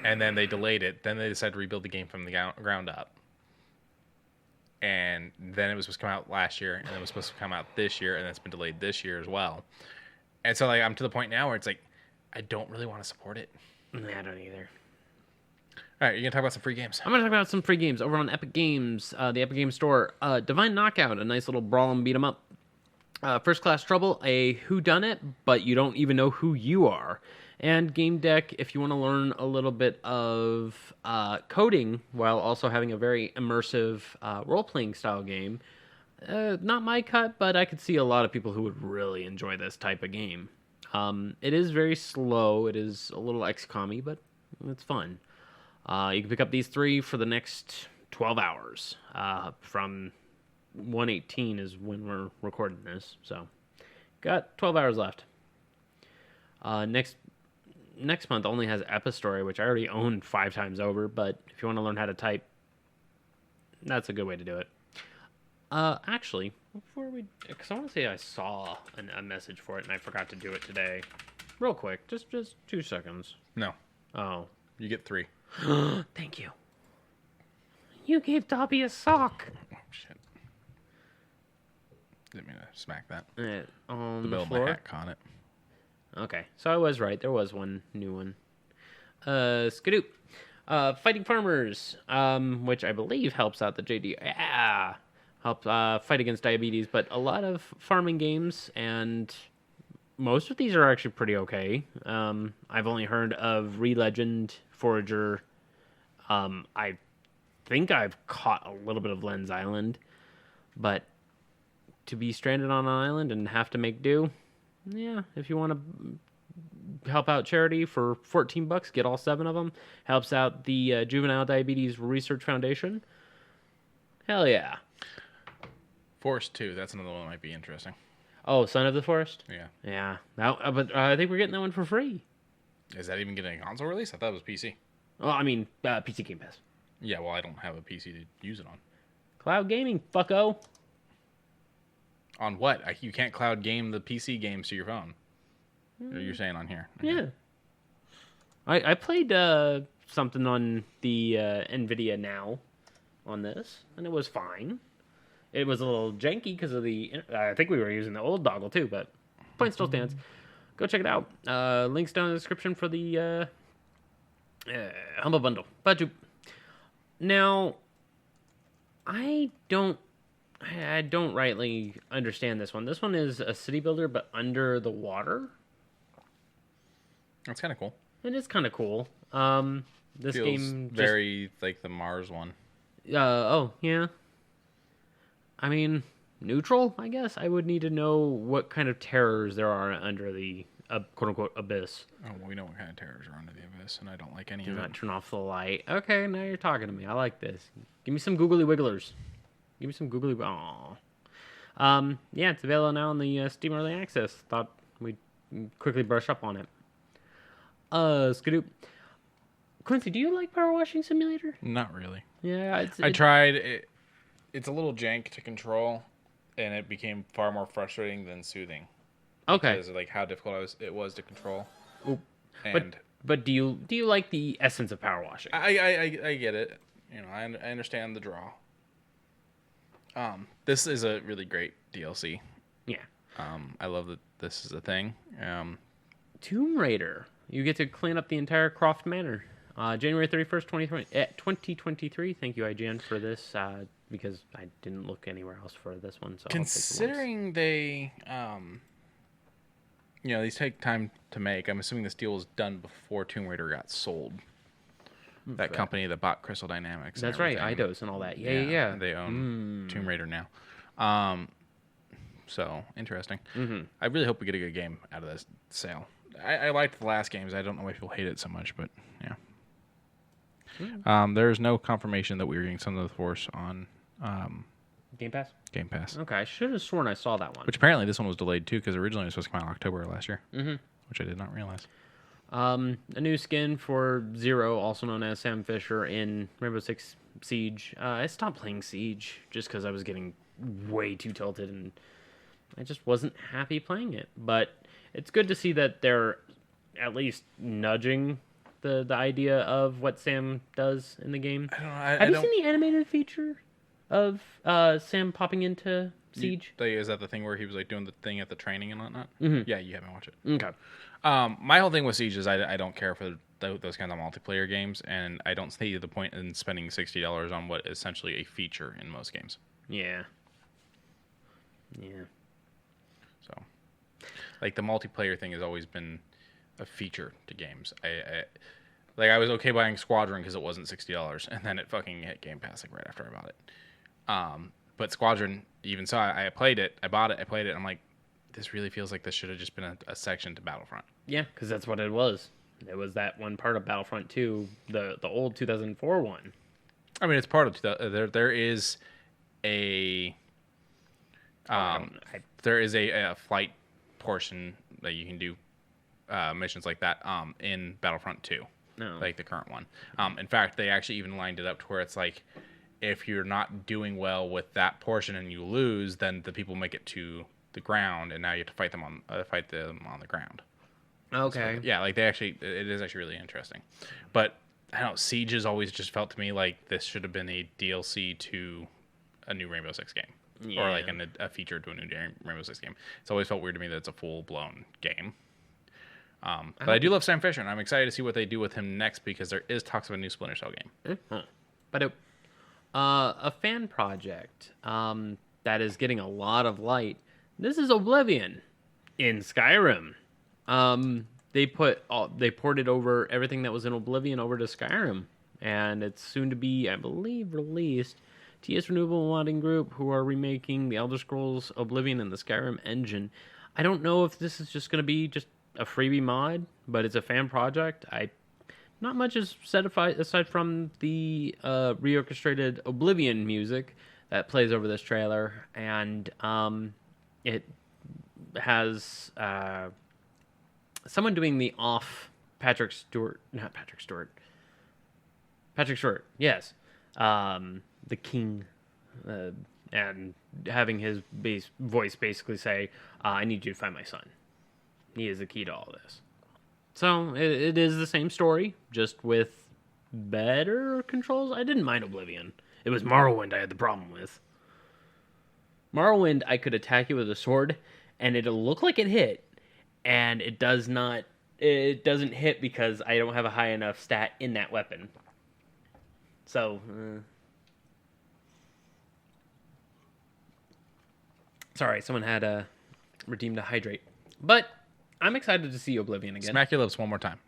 And then they delayed it. Then they decided to rebuild the game from the ground up. And then it was supposed to come out last year, and then it was supposed to come out this year, and it's been delayed this year as well. And so, like, I'm to the point now where it's like, I don't really want to support it. I don't either. All right, you're going to talk about some free games. I'm going to talk about some free games over on Epic Games, the Epic Games Store. Divine Knockout, a nice little brawl and beat 'em up. First Class Trouble, a whodunit, but you don't even know who you are. And Game Deck, if you want to learn a little bit of coding while also having a very immersive role-playing style game. Not my cut, but I could see a lot of people who would really enjoy this type of game. It is very slow. It is a little XCOM-y, but it's fun. You can pick up these 3 for the next 12 hours. From 1:18 is when we're recording this, so got 12 hours left. Next month only has Epistory, which I already own 5 times over, but if you want to learn how to type, that's a good way to do it. Actually, because I want to say I saw a message for it and I forgot to do it today. Real quick, just 2 seconds. No. Oh. You get 3. Thank you. You gave Dobby a sock. Oh, shit. Didn't mean to smack that. On the the bill floor? of my hat caught it. Okay, so I was right. There was one new one. Skadoop. Fighting Farmers, which I believe helps out the JD. Yeah, help fight against diabetes. But a lot of farming games, and most of these are actually pretty okay. I've only heard of Re-Legend, Forager. I think I've caught a little bit of Lens Island, but to be stranded on an island and have to make do, yeah, if you want to help out charity for $14, get all 7 of them. Helps out the Juvenile Diabetes Research Foundation. Hell yeah. Force 2, that's another one that might be interesting. Oh, Son of the Forest? Yeah. Yeah. But I think we're getting that one for free. Is that even getting a console release? I thought it was PC. Oh, I mean, PC Game Pass. Yeah, well, I don't have a PC to use it on. Cloud gaming, fucko. On what? You can't cloud game the PC games to your phone. You're saying on here. Yeah. I played something on the NVIDIA Now on this, and it was fine. It was a little janky because of I think we were using the old dongle too, but point still stands. Go check it out. Links down in the description for the Humble Bundle. But now, I don't rightly understand this one. This one is a city builder, but under the water. That's kind of cool. It is kind of cool. This Feels game very like the Mars one. Oh yeah. I mean, neutral. I guess I would need to know what kind of terrors there are under the quote unquote abyss. Oh, well, we know what kind of terrors are under the abyss, and I don't like any Do of not them. turn off the light. Okay, now you're talking to me. I like this. Give me some googly wigglers. Give me some googly. Aww. Yeah, it's available now on the Steam Early Access. Thought we'd quickly brush up on it. Skadoop. Quincy, do you like Power Washing Simulator? Not really. Yeah, I tried it. It's a little jank to control, and it became far more frustrating than soothing. Okay. Because of like how difficult it was to control. Oop. And But do you like the essence of power washing? I get it. You know, I understand the draw. This is a really great DLC. Yeah. I love that this is a thing. Tomb Raider. You get to clean up the entire Croft Manor. January 31st, 2023. Thank you, IGN, for this, because I didn't look anywhere else for this one. So Considering they, these take time to make, I'm assuming this deal was done before Tomb Raider got sold. That company that bought Crystal Dynamics. That's right, Eidos and all that. Yeah. They own Tomb Raider now. So, interesting. Mm-hmm. I really hope we get a good game out of this sale. I liked the last games. I don't know why people hate it so much, but yeah. There's no confirmation that we were getting Sons of the Force on Game Pass? Game Pass. Okay, I should have sworn I saw that one. Which apparently this one was delayed too, because originally it was supposed to come out in October last year. Mm-hmm. Which I did not realize. A new skin for Zero, also known as Sam Fisher, in Rainbow Six Siege. I stopped playing Siege just because I was getting way too tilted and I just wasn't happy playing it. But it's good to see that they're at least nudging the idea of what Sam does in the game. I don't know. Have you seen the animated feature of Sam popping into Siege? Is that the thing where he was like doing the thing at the training and whatnot? Mm-hmm. Yeah, you haven't watched it. Okay. My whole thing with Siege is I don't care for those kinds of multiplayer games, and I don't see the point in spending $60 on what is essentially a feature in most games. Yeah. So, like, the multiplayer thing has always been a feature to games. I was okay buying Squadron because it wasn't $60, and then it fucking hit Game Pass like right after I bought it. But Squadron, even so, I played it, I bought it, I played it. I'm like, this really feels like this should have just been a section to Battlefront. Yeah, because that's what it was. It was that one part of Battlefront 2, the old 2004 one. I mean, it's part of there is a there is a flight portion that you can do missions like that in Battlefront 2, like the current one. In fact, they actually even lined it up to where it's like, if you're not doing well with that portion and you lose, then the people make it to the ground, and now you have to fight them on the ground. Okay. So, yeah, like it is actually really interesting. But I don't know, Siege has always just felt to me like this should have been a DLC to a new Rainbow Six game, or like a feature to a new Rainbow Six game. It's always felt weird to me that it's a full blown game. But I do love Sam Fisher, and I'm excited to see what they do with him next, because there is talks of a new Splinter Cell game. But a fan project that is getting a lot of light. This is Oblivion in Skyrim. They ported over everything that was in Oblivion over to Skyrim, and it's soon to be, I believe, released. TS Renewable Modding Group, who are remaking the Elder Scrolls Oblivion in the Skyrim engine. I don't know if this is just going to be just a freebie mod, but it's a fan project. Not much is said aside from the reorchestrated Oblivion music that plays over this trailer, and it has someone doing the off Patrick Stewart, yes, the king, and having his voice basically say, "I need you to find my son. He is the key to all this." So it is the same story, just with better controls. I didn't mind Oblivion. It was Morrowind I had the problem with. Morrowind, I could attack you with a sword, and it'll look like it hit, and it does not. It doesn't hit because I don't have a high enough stat in that weapon. So, sorry, someone had redeemed a hydrate. But I'm excited to see Oblivion again. Smack your lips one more time.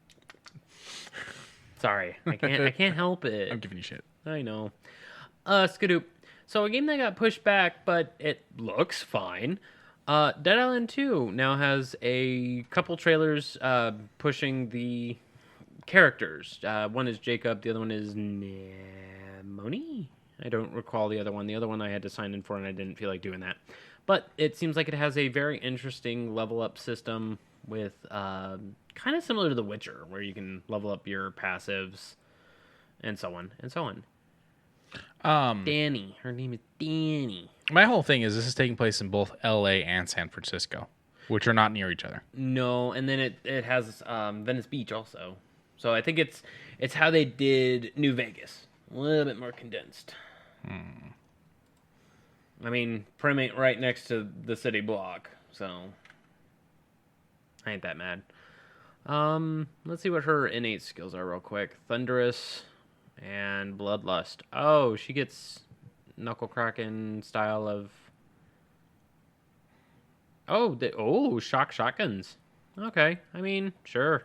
Sorry, I can't help it. I'm giving you shit. I know. Skadoop. So a game that got pushed back, but it looks fine. Dead Island 2 now has a couple trailers pushing the characters. One is Jacob, the other one is Moni? I don't recall the other one. The other one I had to sign in for, and I didn't feel like doing that. But it seems like it has a very interesting level up system with kind of similar to The Witcher, where you can level up your passives and so on and so on. Danny. Her name is Danny. My whole thing is this is taking place in both L.A. and San Francisco, which are not near each other. No, and then it has Venice Beach also. So I think it's how they did New Vegas. A little bit more condensed. I mean, Prim ain't right next to the city block, so I ain't that mad. Let's see what her innate skills are real quick. Thunderous and Bloodlust. Oh, she gets Knuckle Kraken style of... shock shotguns. Okay, I mean, sure.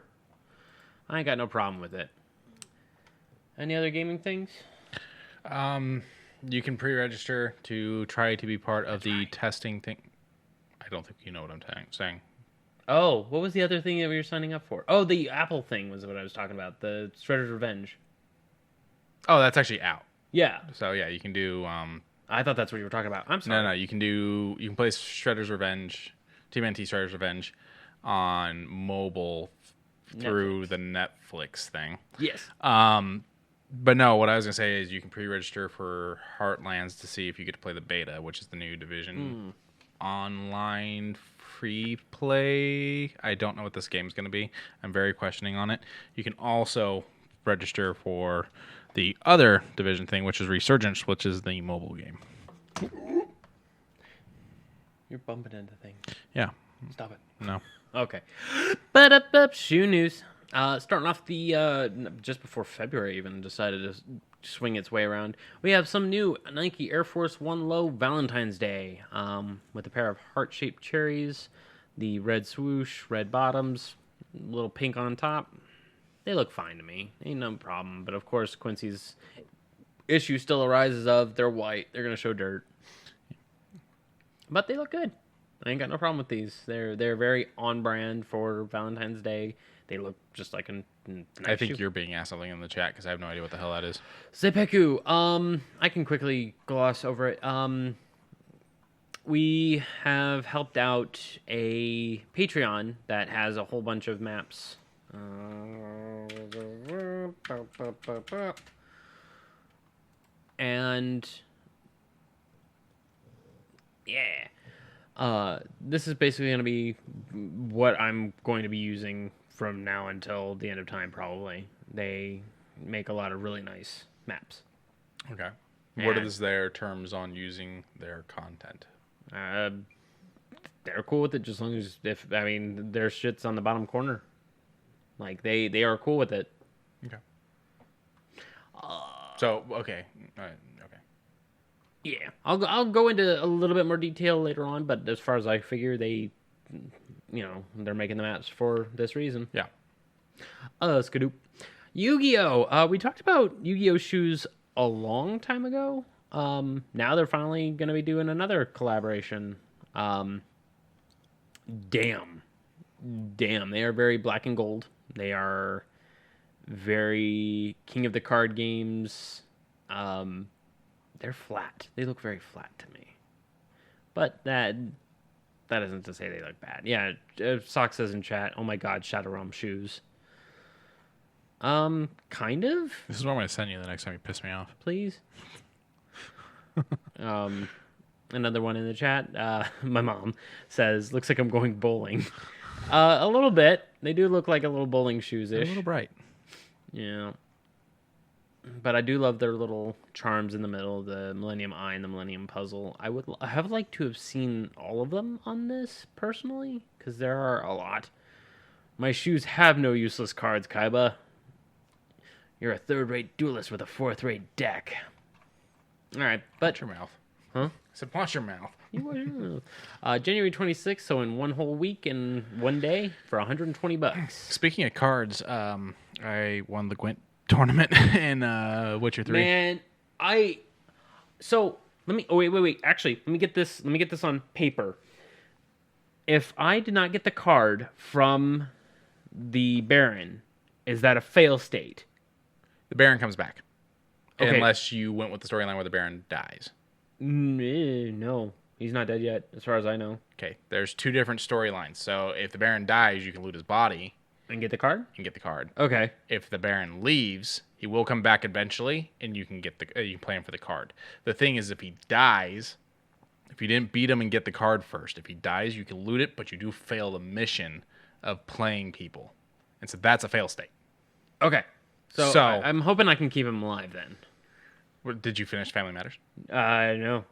I ain't got no problem with it. Any other gaming things? You can pre-register to try to be part of the testing thing. I don't think you know what I'm saying. Oh, what was the other thing that we were signing up for? Oh, the Apple thing was what I was talking about. The Shredder's Revenge. Oh, that's actually out. Yeah. So yeah, you can do. I thought that's what you were talking about. I'm sorry. No, you can play Shredder's Revenge, TMNT Shredder's Revenge, on mobile through the Netflix thing. Yes. But no, what I was gonna say is you can pre-register for Heartlands to see if you get to play the beta, which is the new Division online free play. I don't know what this game is gonna be. I'm very questioning on it. You can also register for the other Division thing, which is Resurgence, which is the mobile game. You're bumping into things. Yeah. Stop it. No. Okay. But up, shoe news. Starting off the just before February even decided to swing its way around. We have some new Nike Air Force One Low Valentine's Day with a pair of heart-shaped cherries, the red swoosh, red bottoms, little pink on top. They look fine to me. Ain't no problem. But of course, Quincy's issue still arises of they're white. They're gonna show dirt. But they look good. I ain't got no problem with these. They're very on brand for Valentine's Day. They look just like a nice I think shoe. you're being asked something in the chat because I have no idea what the hell that is. Zepeku. I can quickly gloss over it. We have helped out a Patreon that has a whole bunch of maps. And yeah, this is basically going to be what I'm going to be using from now until the end of time, probably. They make a lot of really nice maps. Okay. What And- is their terms on using their content? They're cool with it just as long as their shit's on the bottom corner. Like they are cool with it. Okay. So okay. Okay. Yeah, I'll go into a little bit more detail later on, but as far as I figure, they're making the maps for this reason. Yeah. Skadoop. Yu-Gi-Oh! We talked about Yu-Gi-Oh! Shoes a long time ago. Now they're finally going to be doing another collaboration. Damn, they are very black and gold. They are very King of the Card games. They're flat. They look very flat to me. But that that isn't to say they look bad. Yeah, Sock says in chat, oh my god, Shadowrealm shoes. Kind of, This is what I'm going to send you the next time you piss me off. please. Another one in the chat. My mom says, looks like I'm going bowling. A little bit. They do look like a little bowling shoes-ish. A little bright. Yeah. But I do love their little charms in the middle, the Millennium Eye and the Millennium Puzzle. I have liked to have seen all of them on this, personally, because there are a lot. My shoes have no useless cards, Kaiba. You're a third-rate duelist with a fourth-rate deck. All right, but... Watch your mouth. Huh? I said, watch your mouth. January 26th, so in one whole week and one day for $120. Speaking of cards, I won the Gwent tournament in Witcher 3. Man, so let me wait. Actually, let me get this on paper. If I did not get the card from the Baron, is that a fail state? The Baron comes back. Okay. Unless you went with the storyline where the Baron dies. No, he's not dead yet, as far as I know. Okay, there's two different storylines. So if the Baron dies, you can loot his body And get the card? and get the card. Okay. If the Baron leaves, he will come back eventually, and you can get you can play him for the card. The thing is, if he dies, if you didn't beat him and get the card first, if he dies, you can loot it, but you do fail the mission of playing people, and so that's a fail state. Okay. So I I'm hoping I can keep him alive then. Did you finish Family Matters? No.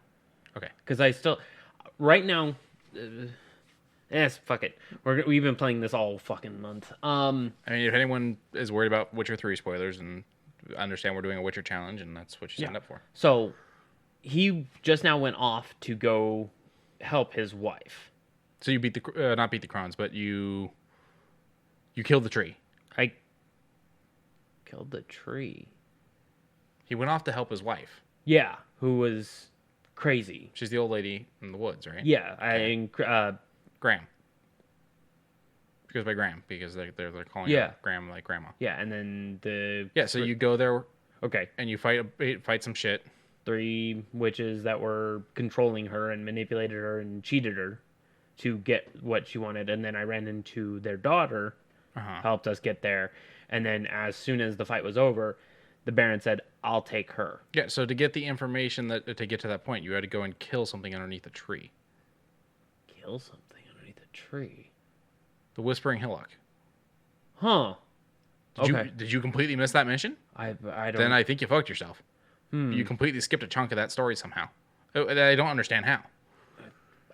Okay. Because I still... Right now... fuck it. We've been playing this all fucking month. I mean, if anyone is worried about Witcher 3 spoilers, and understand we're doing a Witcher challenge, and that's what you signed up for. So, he just now went off to go help his wife. So you beat the... not beat the Crowns, but you killed the tree. I killed the tree. He went off to help his wife. Yeah, who was crazy. She's the old lady in the woods, right? Yeah, Graham. She goes by Graham because they're calling her Graham like grandma. yeah, and then the... Yeah, so you go there Okay. and you fight some shit. 3 witches that were controlling her and manipulated her and cheated her to get what she wanted. And then I ran into their daughter, helped us get there. And then as soon as the fight was over, the Baron said, I'll take her. Yeah, so to get the information to get to that point, you had to go and kill something underneath a tree. Kill something underneath a tree? The Whispering Hillock. Huh. Did you completely miss that mission? I don't... Then I think you fucked yourself. You completely skipped a chunk of that story somehow. I don't understand how.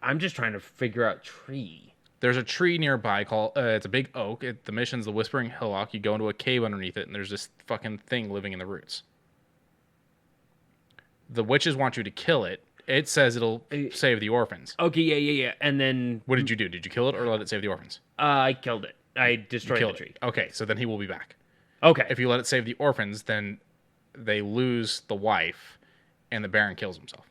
I'm just trying to figure out tree. There's a tree nearby called... it's a big oak. The mission's the Whispering Hillock. You go into a cave underneath it, and there's this fucking thing living in the roots. The witches want you to kill it. It says it'll save the orphans. Okay, yeah. And then... What did you do? Did you kill it or let it save the orphans? I killed it. I destroyed the tree. Okay, so then he will be back. Okay. If you let it save the orphans, then they lose the wife, and the Baron kills himself.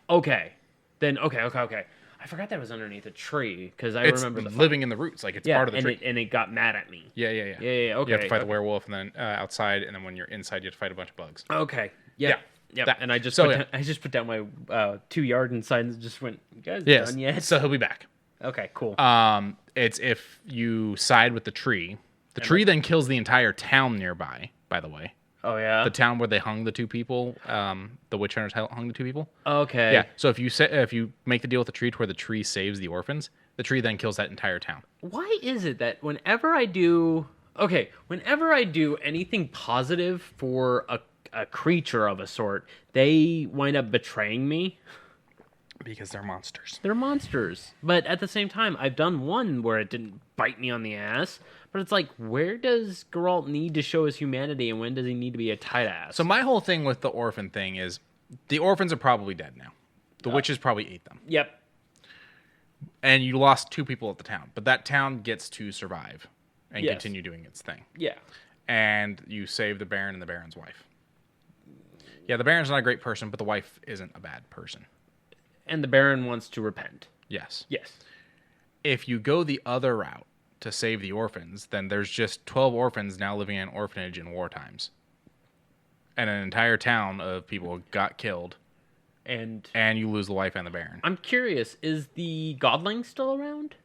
Okay. Then, okay. I forgot that was underneath a tree, because I remember the living in the roots, like it's part of the tree. And it got mad at me. Yeah. Yeah, okay. You have to fight the werewolf, and then outside, and then when you're inside, you have to fight a bunch of bugs. Okay. Yeah. And I just put down my 2 yard inside and just went, you guys done yet? So he'll be back. Okay, cool. It's if you side with the tree. The tree then kills the entire town nearby, by the way. Oh, yeah? The town where they hung the 2 people, the witch hunters hung the 2 people. Okay. Yeah, so if you make the deal with the tree to where the tree saves the orphans, the tree then kills that entire town. Why is it that whenever I do anything positive for a creature of a sort, they wind up betraying me? Because they're monsters. They're monsters. But at the same time, I've done one where it didn't bite me on the ass. But it's like, where does Geralt need to show his humanity, and when does he need to be a tight ass? So my whole thing with the orphan thing is, the orphans are probably dead now. The witches probably ate them. Yep. And you lost 2 people at the town. But that town gets to survive and continue doing its thing. Yeah. And you save the Baron and the Baron's wife. Yeah, the Baron's not a great person, but the wife isn't a bad person. And the Baron wants to repent. Yes. Yes. If you go the other route to save the orphans, then there's just 12 orphans now living in an orphanage in war times. And an entire town of people got killed And you lose the wife and the Baron. I'm curious, is the Godling still around?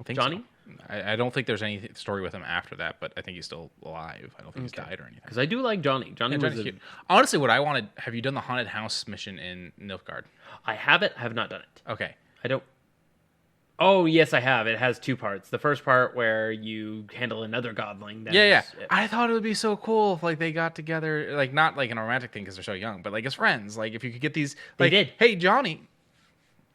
I think Johnny? So. I don't think there's any story with him after that, but I think he's still alive. I don't think he's died or anything. Because I do like Johnny. Johnny was cute. Honestly, what I wanted... Have you done the haunted house mission in Nilfgaard? I have it. I have not done it. Okay. I don't... Oh, yes, I have. It has 2 parts. The first part where you handle another godling. Yeah. I thought it would be so cool if, like, they got together, like, not like in a romantic thing because they're so young, but like as friends. Like, if you could get these... Like, They did. Hey, Johnny.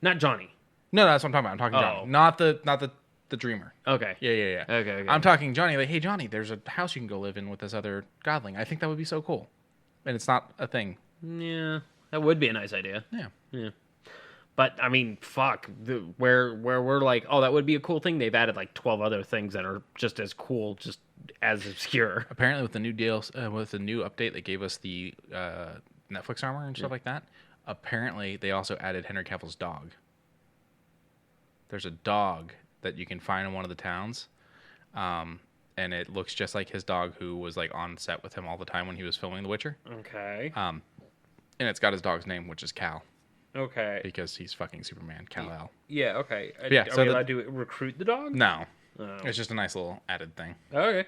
Not Johnny. No, that's what I'm talking about. I'm talking Johnny. Not the dreamer. Okay. Yeah. Okay. I'm talking Johnny. Like, hey, Johnny, there's a house you can go live in with this other godling. I think that would be so cool. And it's not a thing. Yeah, that would be a nice idea. Yeah. But I mean, fuck, where we're like, oh, that would be a cool thing. They've added like 12 other things that are just as cool, just as obscure. Apparently, with the new deals, with the new update that gave us the Netflix armor and stuff like that, apparently they also added Henry Cavill's dog. There's a dog that you can find in one of the towns, and it looks just like his dog, who was like on set with him all the time when he was filming The Witcher. Okay. And it's got his dog's name, which is Cal. Okay. Because he's fucking Superman, Kal-El. Yeah, okay. Yeah, Are so we allowed to recruit the dog? No. Oh. It's just a nice little added thing. Okay.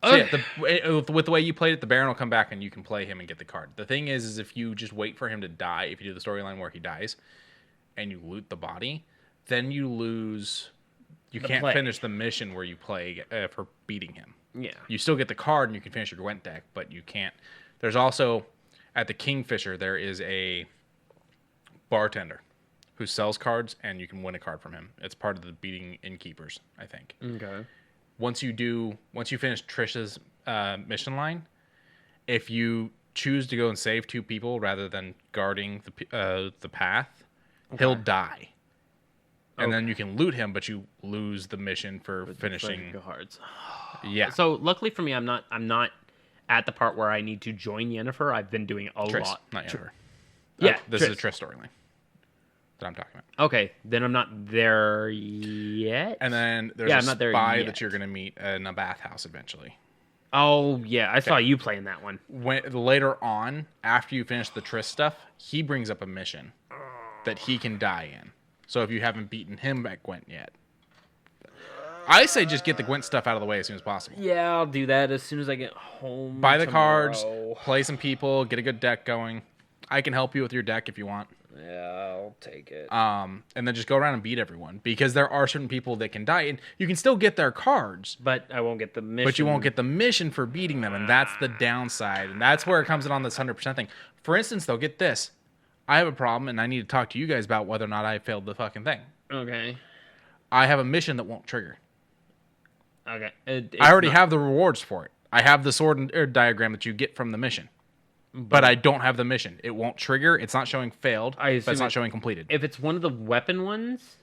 So yeah, with the way you played it, the Baron will come back and you can play him and get the card. The thing is if you just wait for him to die, if you do the storyline where he dies, and you loot the body, then you lose... You can't finish the mission where you play for beating him. Yeah. You still get the card and you can finish your Gwent deck, but you can't... There's also... At the Kingfisher, there is a bartender who sells cards, and you can win a card from him. It's part of the beating innkeepers, I think. Okay. Once you finish Trish's mission line, if you choose to go and save 2 people rather than guarding the path, he'll die. And then you can loot him, but you lose the mission for finishing cards. Yeah. So luckily for me, I'm not at the part where I need to join Yennefer. I've been doing a Triss, lot. not Yennefer. Yeah, this is a Triss storyline that I'm talking about. Okay, then I'm not there yet. And then there's a spy that you're going to meet in a bathhouse eventually. Oh, yeah, I saw you playing that one. Later on, after you finish the Triss stuff, he brings up a mission that he can die in. So if you haven't beaten him at Gwent yet, I say just get the Gwent stuff out of the way as soon as possible. Yeah, I'll do that as soon as I get home. Buy the cards, play some people, get a good deck going. I can help you with your deck if you want. Yeah, I'll take it. And then just go around and beat everyone, because there are certain people that can die, and you can still get their cards. But I won't get the mission. But you won't get the mission for beating them, and that's the downside. And that's where it comes in on this 100% thing. For instance, though, get this. I have a problem, and I need to talk to you guys about whether or not I failed the fucking thing. Okay. I have a mission that won't trigger. Okay. I already have the rewards for it. I have the sword diagram that you get from the mission. But I don't have the mission. It won't trigger. It's not showing failed, but it's not showing completed. If it's one of the weapon ones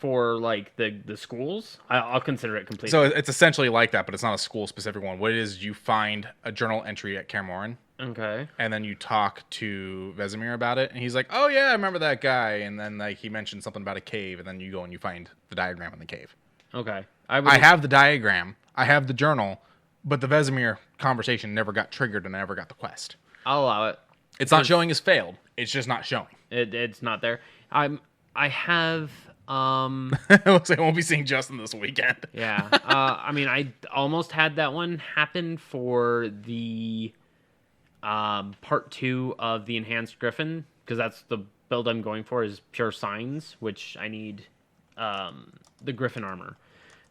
for like the schools, I'll consider it completed. So it's essentially like that, but it's not a school-specific one. What it is, you find a journal entry at Kaer Morhen. Okay. And then you talk to Vesemir about it, and he's like, "Oh yeah, I remember that guy." And then like he mentioned something about a cave, and then you go and you find the diagram in the cave. Okay. I have the diagram, I have the journal, but the Vesemir conversation never got triggered, and I never got the quest. I'll allow it. It's not showing as failed. It's just not showing. It's not there. I have. It looks like I won't be seeing Justin this weekend. Yeah. I mean, I almost had that one happen for the part 2 of the Enhanced Griffin, because that's the build I'm going for, is pure signs, which I need the Griffin armor.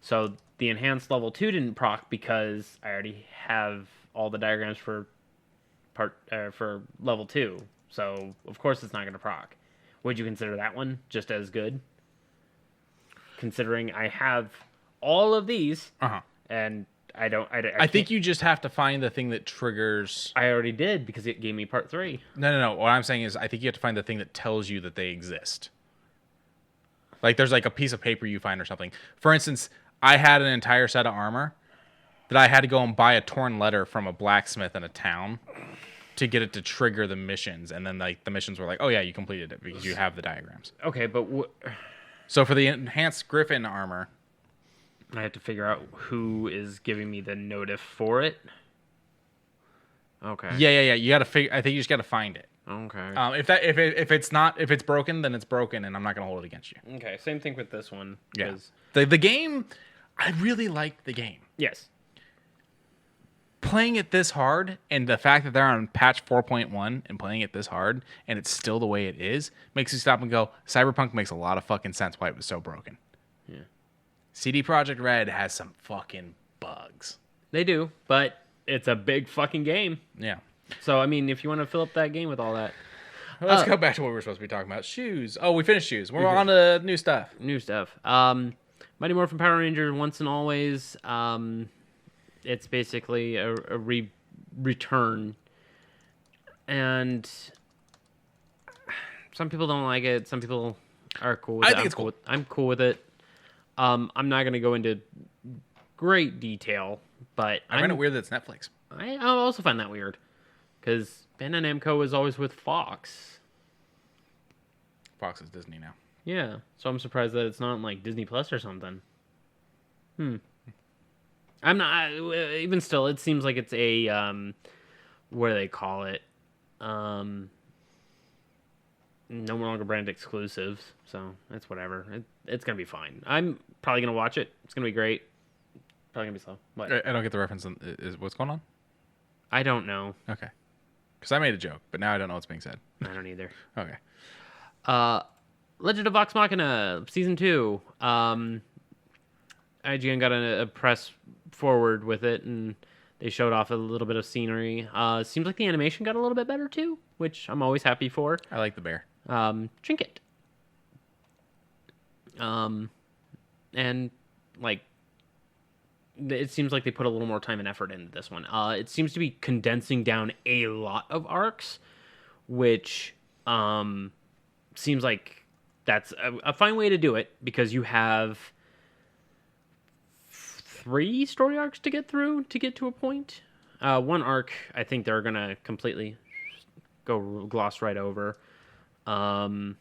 So the Enhanced level 2 didn't proc because I already have all the diagrams for level 2. So of course it's not going to proc. Would you consider that one just as good? Considering I have all of these, and I think you just have to find the thing that triggers. I already did, because it gave me part 3. No. What I'm saying is, I think you have to find the thing that tells you that they exist. Like there's like a piece of paper you find or something. For instance, I had an entire set of armor that I had to go and buy a torn letter from a blacksmith in a town to get it to trigger the missions, and then like the missions were like, "Oh yeah, you completed it because you have the diagrams." Okay, but so for the Enhanced Griffin armor, I have to figure out who is giving me the notif for it. Okay. Yeah. You gotta figure. I think you just gotta find it. Okay. If it's broken, then it's broken, and I'm not gonna hold it against you. Okay. Same thing with this one. Yeah. The game, I really liked the game. Yes. Playing it this hard, and the fact that they're on patch 4.1 and playing it this hard, and it's still the way it is, makes you stop and go, Cyberpunk makes a lot of fucking sense why it was so broken. Yeah. CD Projekt Red has some fucking bugs. They do, but it's a big fucking game. Yeah. So, I mean, if you want to fill up that game with all that. Let's go back to what we were supposed to be talking about. Shoes. Oh, we finished shoes. We're on to new stuff. New stuff. Mighty Morphin Power Rangers Once and Always. It's basically a return. And some people don't like it. Some people are cool with it. I think it's cool. I'm cool with it. I'm not going to go into great detail, but I find it weird that it's Netflix. I also find that weird. Because Bandai Namco is always with Fox. Fox is Disney now. Yeah, so I'm surprised that it's not on, like, Disney Plus or something. I'm not... even still, it seems like it's a... what do they call it? No longer brand exclusives, so it's whatever. It's going to be fine. I'm probably going to watch it. It's going to be great. Probably going to be slow. What? I don't get the reference. What's going on? I don't know. Okay. Because I made a joke, but now I don't know what's being said. I don't either. Okay. Legend of Vox Machina Season 2. IGN got a press forward with it, and they showed off a little bit of scenery. Seems like the animation got a little bit better, too, which I'm always happy for. I like the bear. Trinket. And, like, it seems like they put a little more time and effort into this one. It seems to be condensing down a lot of arcs, which seems like that's a fine way to do it, because you have 3 story arcs to get through to get to a point. One arc, I think they're going to completely gloss right over. Some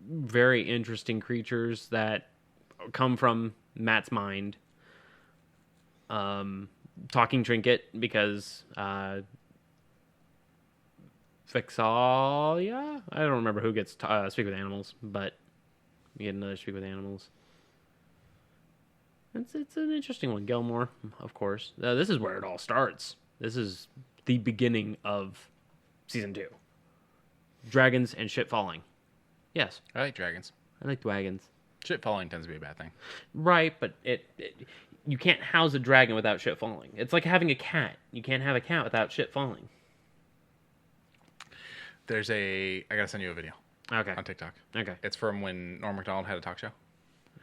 very interesting creatures that come from Matt's mind. Talking Trinket, because Vexalia? I don't remember who gets Speak with Animals, but you get another Speak with Animals. It's an interesting one. Gilmore, of course. This is where it all starts. This is the beginning of Season 2. Dragons and shit falling. Yes. I like dragons. I like dragons. Shit falling tends to be a bad thing. Right, but you can't house a dragon without shit falling. It's like having a cat. You can't have a cat without shit falling. I gotta send you a video. Okay. On TikTok. Okay. It's from when Norm Macdonald had a talk show.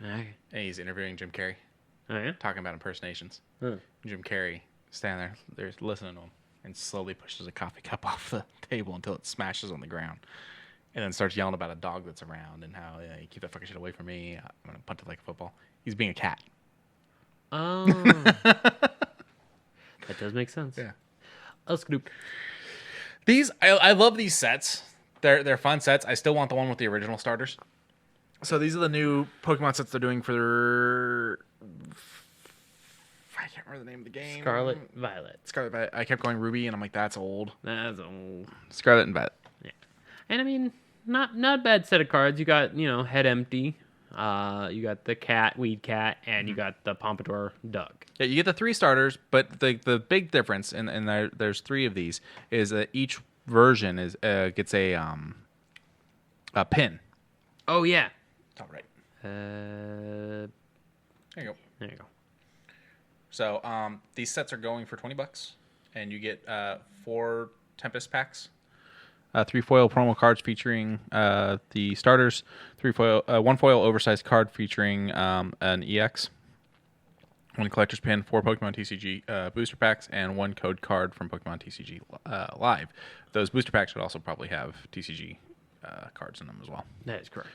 Okay. And he's interviewing Jim Carrey. Oh, yeah? Talking about impersonations. Huh. Jim Carrey standing there's listening to him, and slowly pushes a coffee cup off the table until it smashes on the ground. And then starts yelling about a dog that's around and how, you keep that fucking shit away from me. I'm going to punt it like a football. He's being a cat. Oh. That does make sense. Yeah. Oh, Scoop. I love these sets. They're fun sets. I still want the one with the original starters. So these are the new Pokemon sets they're doing for... I can't remember the name of the game. Scarlet Violet. I kept going Ruby, and I'm like, that's old. That's old. Scarlet and Violet. Yeah. And I mean, not a bad set of cards. You got, Head Empty. You got the cat, Weed Cat, and you got the Pompadour Doug. Yeah, you get the 3 starters, but the big difference, and there's 3 of these, is that each version gets a pin. Oh, yeah. All right. There There you go. you go. So these sets are going for $20, and you get 4 Tempest packs, 3 foil promo cards featuring the starters, 1 foil oversized card featuring an EX, 1 collector's pin, 4 Pokemon TCG booster packs, and 1 code card from Pokemon TCG Live. Those booster packs would also probably have TCG cards in them as well. That is correct.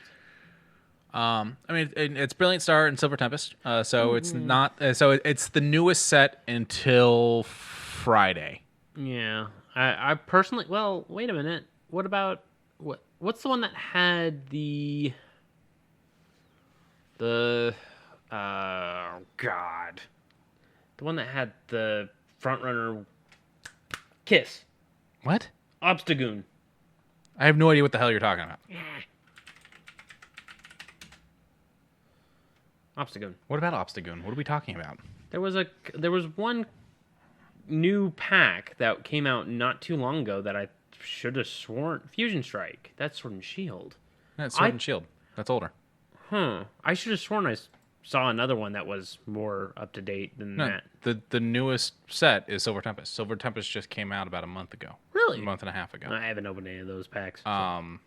I mean, it's Brilliant Star and Silver Tempest, so it's not. So it's the newest set until Friday. Yeah, I personally. Well, wait a minute. What about what's the one that had the God, the one that had the front runner Kiss. What? Obstagoon. I have no idea what the hell you're talking about. Obstagoon. What about Obstagoon? What are we talking about? There was one new pack that came out not too long ago that I should have sworn Fusion Strike. That's Sword and Shield. That's Sword and Shield. That's older. I should have sworn I saw another one that was more up to date than that. The newest set is Silver Tempest. Silver Tempest just came out about a month ago. Really? A month and a half ago. I haven't opened any of those packs. And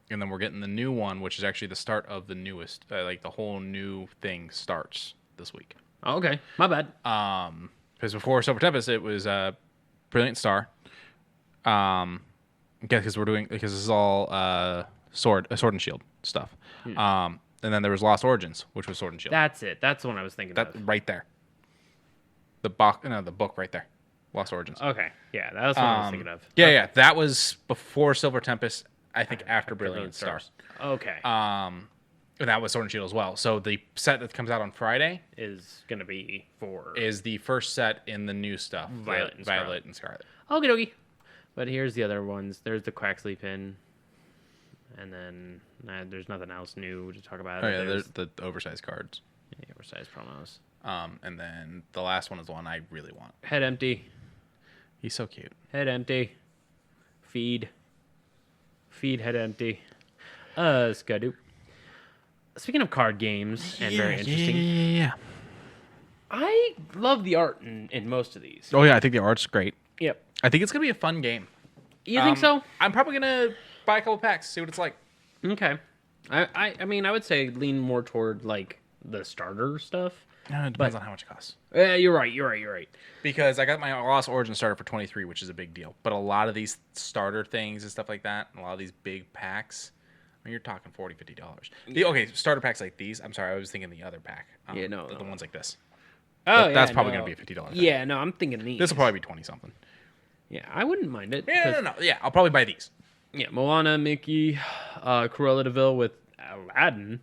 then we're getting the new one, which is actually the start of the newest. Like the whole new thing starts this week. Oh, okay, my bad. Because before Silver Tempest, it was Brilliant Star. Because this is all Sword and Shield stuff. And then there was Lost Origins, which was Sword and Shield. That's it. That's the one I was thinking of. Right there. The book right there. Lost Origins. Okay, yeah, that's what I was thinking of. Yeah. That was before Silver Tempest. I think after Brilliant Stars. Okay. And that was Sword and Shield as well. So the set that comes out on Friday is gonna be is the first set in the new stuff. Violet and Scarlet. Okie dokie. But here's the other ones. There's the Quaxley pin. And then there's nothing else new to talk about. Oh yeah, there's the oversized cards. Yeah, oversized promos. And then the last one is the one I really want. Head empty. He's so cute. Head empty. Feed head empty. Skadoo. Speaking of card games and very interesting. Yeah. I love the art in most of these. Oh yeah, I think the art's great. Yep. I think it's gonna be a fun game. You think so? I'm probably gonna buy a couple packs, see what it's like. Okay. I mean, I would say lean more toward like the starter stuff. It depends on how much it costs. You're right. Because I got my Lost Origin starter for $23, which is a big deal. But a lot of these starter things and stuff like that, and a lot of these big packs, I mean, you're talking $40, $50. Okay, starter packs like these. I'm sorry, I was thinking the other pack. The ones like this. Oh, that's probably going to be a $50 pack. Yeah, no, I'm thinking these. This will probably be 20 something. Yeah, I wouldn't mind it. Yeah, no. Yeah, I'll probably buy these. Yeah, Moana, Mickey, Cruella de Vil with Aladdin,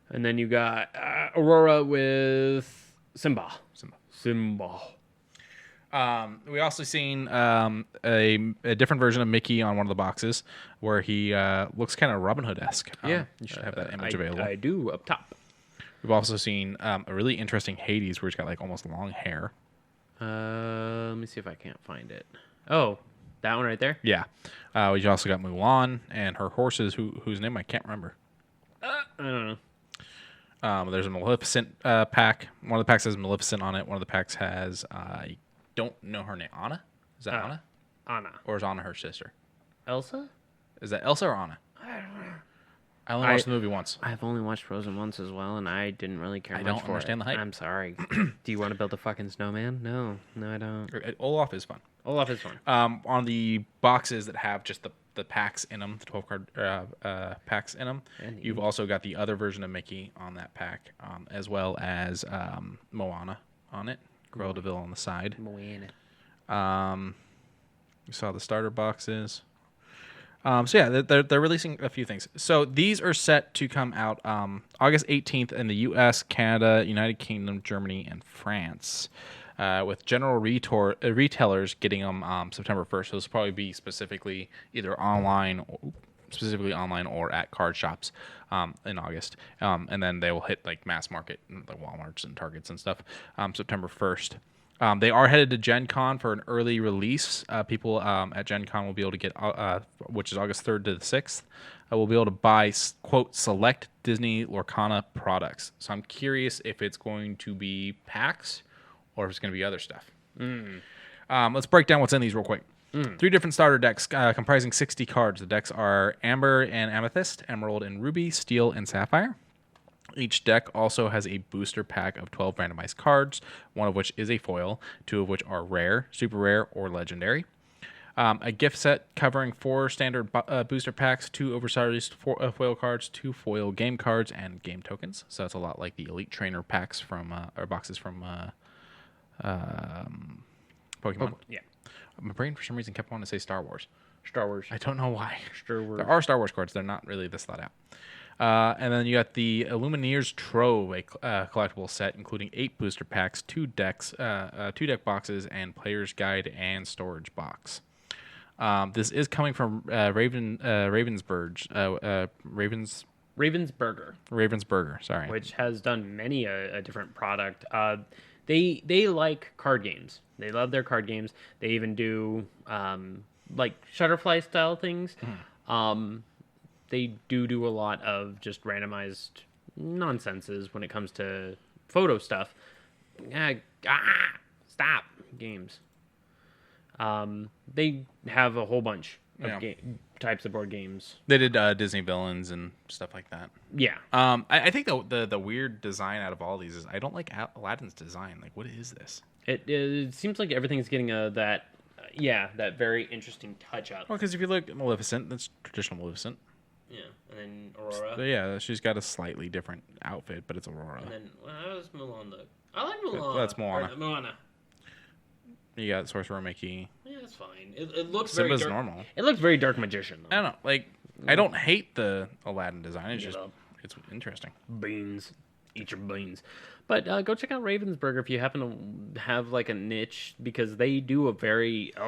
and then you got Aurora with Simba. We also seen a different version of Mickey on one of the boxes where he looks kind of Robin Hood-esque. You should have that image available. I do, up top. We've also seen a really interesting Hades where he's got like almost long hair. Let me see if I can't find it. Oh, that one right there? Yeah. We also got Mulan and her horses, whose name I can't remember. I don't know. There's a Maleficent pack. One of the packs has Maleficent on it. One of the packs has, I don't know her name. Anna? Is that Anna? Anna. Or is Anna her sister? Elsa? Is that Elsa or Anna? I don't know. I only watched the movie once. I've only watched Frozen once as well, and I didn't really care much for it. I don't understand the hype. I'm sorry. Do you want to build a fucking snowman? No, I don't. Olaf is fun. Olaf is fun. On the boxes that have just the packs in them, the 12 card packs in them, you've also got the other version of Mickey on that pack, as well as Moana on it, Cruella de Vil on the side. Moana. You saw the starter boxes. So yeah, they're releasing a few things. So these are set to come out August 18th in the U.S., Canada, United Kingdom, Germany, and France. With general retailers getting them September 1st. So this will probably be specifically either online or at card shops in August. And then they will hit like mass market, like Walmarts and Targets and stuff, September 1st. They are headed to Gen Con for an early release. People at Gen Con will be able to get, which is August 3rd to the 6th, will be able to buy, quote, select Disney Lorcana products. So I'm curious if it's going to be packs or if it's going to be other stuff. Let's break down what's in these real quick. 3 different starter decks comprising 60 cards. The decks are Amber and Amethyst, Emerald and Ruby, Steel and Sapphire. Each deck also has a booster pack of 12 randomized cards, one of which is a foil, 2 of which are rare, super rare, or legendary. A gift set covering 4 standard booster packs, 2 oversized foil cards, 2 foil game cards, and game tokens. So that's a lot like the Elite Trainer packs from or boxes from Pokemon. Yeah. My brain for some reason kept wanting to say Star Wars. Star Wars. I don't know why. Star Wars. There are Star Wars cards. They're not really this thought out. And then you got the Illumineers Trove, a collectible set including 8 booster packs, 2 decks, 2 deck boxes, and player's guide and storage box. This is coming from Ravensburger, sorry. Which has done many a different product. They like card games. They love their card games. They even do like Shutterfly style things. They do a lot of just randomized nonsenses when it comes to photo stuff. Stop games. They have a whole bunch of types of board games. They did Disney villains and stuff like that. Yeah. I think the weird design out of all these is I don't like Aladdin's design. Like, what is this? It seems like everything's getting that very interesting touch up. Well, because if you look at Maleficent, that's traditional Maleficent. Yeah, and then Aurora. So, yeah, she's got a slightly different outfit, but it's Aurora. And then how does Mulan look? I like Mulan. That's Moana. Moana. You got Sorcerer Mickey. Yeah, that's fine. It looks Simba's very normal. It looks very Dark Magician, though. I don't know. Like, I don't hate the Aladdin design. It's just it's interesting. Beans. Eat your beans. But go check out Ravensburger if you happen to have like a niche, because they do a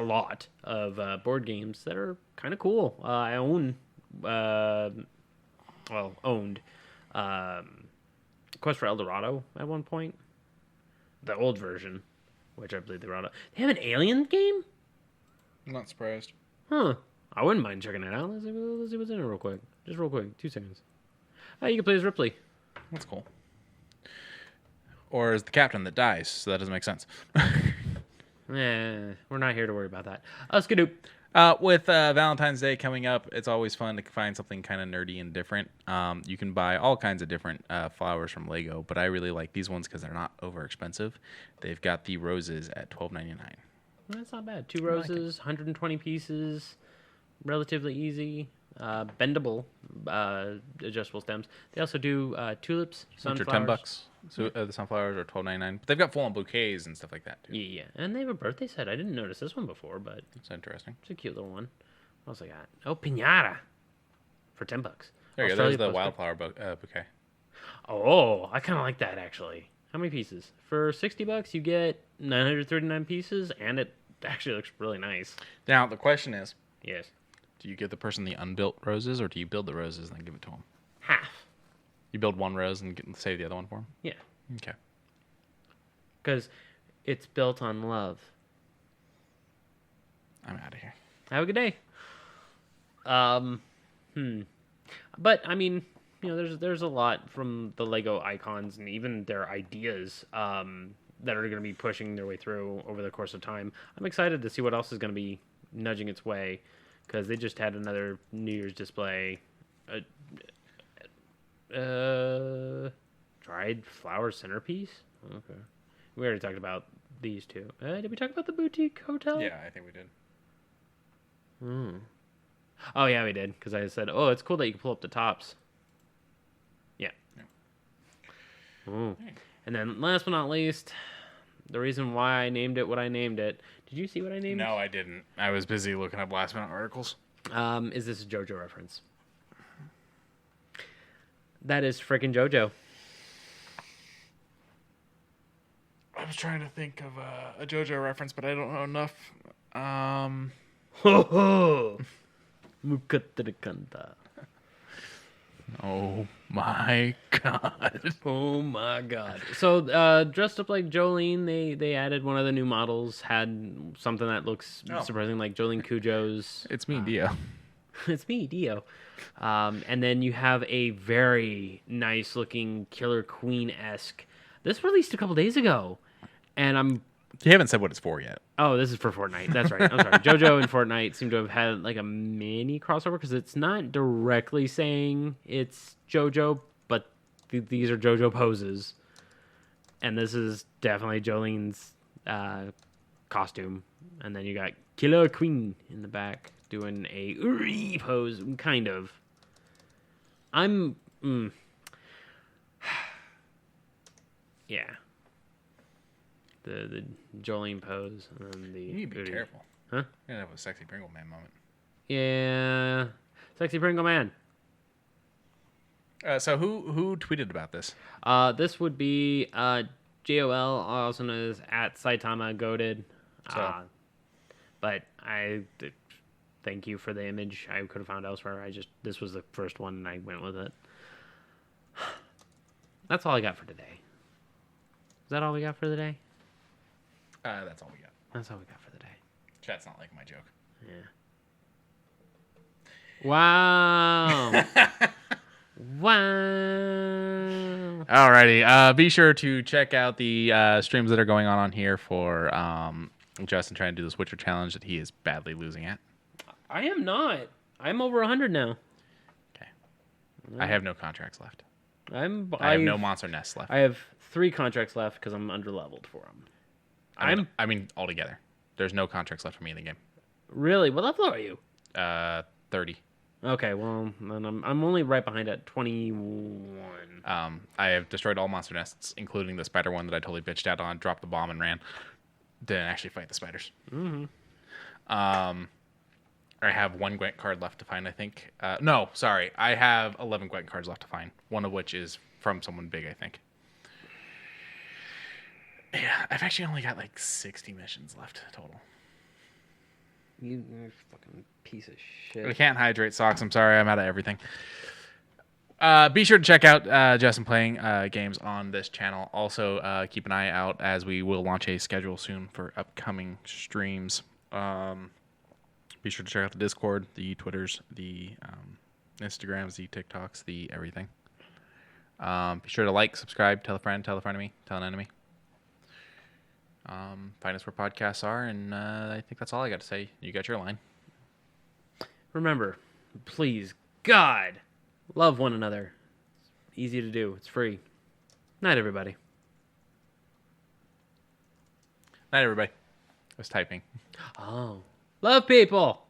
lot of board games that are kind of cool. I owned Quest for El Dorado at one point, the old version, which I believe they brought up. They have an Alien game? I'm not surprised. Huh. I wouldn't mind checking it out. Let's see what's in it real quick. Just real quick. 2 seconds. You can play as Ripley. That's cool. Or as the captain that dies, so that doesn't make sense. We're not here to worry about that. Skadoop. With Valentine's Day coming up, it's always fun to find something kind of nerdy and different. You can buy all kinds of different flowers from Lego, but I really like these ones because they're not over expensive. They've got the roses at $12.99. That's not bad. 2 roses, 120 pieces, relatively easy, bendable, adjustable stems. They also do tulips, sunflowers. Which are $10. So the sunflowers are $12.99. But they've got full-on bouquets and stuff like that too. Yeah, and they have a birthday set. I didn't notice this one before, but it's interesting. It's a cute little one. What else I got? Oh, pinata for $10. There you go. There's the wildflower bouquet. Oh, I kind of like that actually. How many pieces? For $60, you get 939 pieces, and it actually looks really nice. Now the question is, yes, do you give the person the unbuilt roses, or do you build the roses and then give it to them? Half. You build one rose and save the other one for them? Yeah. Okay. Because it's built on love. I'm out of here. Have a good day. But I mean, there's a lot from the Lego icons and even their ideas that are going to be pushing their way through over the course of time. I'm excited to see what else is going to be nudging its way, because they just had another New Year's display. Dried flower centerpiece. Okay, we already talked about these two. Did we talk about the boutique hotel? Yeah, I think we did. Oh yeah, we did, because I said, "Oh, it's cool that you can pull up the tops." Yeah. Ooh. And then, last but not least, the reason why I named it what I named it. Did you see what I named? No, I didn't. I was busy looking up last minute articles. Is this a JoJo reference? That is frickin' JoJo. I was trying to think of a JoJo reference, but I don't know enough. Ho ho! Mukatarikanta. Oh my god. Oh my god. So, dressed up like Jolene, they added one of the new models, had something that looks surprisingly like Jolene Cujo's. It's me, Dio. It's me, Dio. And then you have a very nice looking Killer Queen-esque. This released a couple days ago, and You haven't said what it's for yet. Oh, this is for Fortnite. That's right. I'm sorry. JoJo and Fortnite seem to have had like a mini crossover, because it's not directly saying it's JoJo, but these are JoJo poses. And this is definitely Jolene's costume. And then you got Killer Queen in the back doing a Uri pose, kind of. Yeah. The Jolene pose and the. You need to be careful. Huh? You're gonna have a sexy Pringle Man moment. Yeah. Sexy Pringle Man. So who tweeted about this? This would be GOL, also known as at Saitama Goated. So. But thank you for the image. I could have found elsewhere. This was the first one and I went with it. That's all I got for today. Is that all we got for the day? That's all we got. That's all we got for the day. Chat's not like my joke. Yeah. Wow. Wow. Alrighty. Be sure to check out the streams that are going on here for Justin trying to do this Witcher challenge that he is badly losing at. I am not. I'm over 100 now. Okay. I have no contracts left. I have no monster nests left. I have 3 contracts left because I'm underleveled for them. I mean, altogether. There's no contracts left for me in the game. Really? What level are you? 30. Okay, well, then I'm only right behind at 21. I have destroyed all monster nests, including the spider one that I totally bitched out on, dropped the bomb and ran. Didn't actually fight the spiders. Mm-hmm. I have 1 Gwent card left to find, I think. No, sorry. I have 11 Gwent cards left to find, one of which is from someone big, I think. Yeah, I've actually only got like 60 missions left total. You're a fucking piece of shit. I can't hydrate socks. I'm sorry. I'm out of everything. Be sure to check out Justin playing games on this channel. Also, keep an eye out as we will launch a schedule soon for upcoming streams. Be sure to check out the Discord, the Twitters, the Instagrams, the TikToks, the everything. Be sure to like, subscribe, tell a friend of me, tell an enemy. Find us where podcasts are, and I think that's all I got to say. You got your line. Remember, please, God, love one another. It's easy to do. It's free. Night, everybody. Night, everybody. I was typing. Oh. Love people.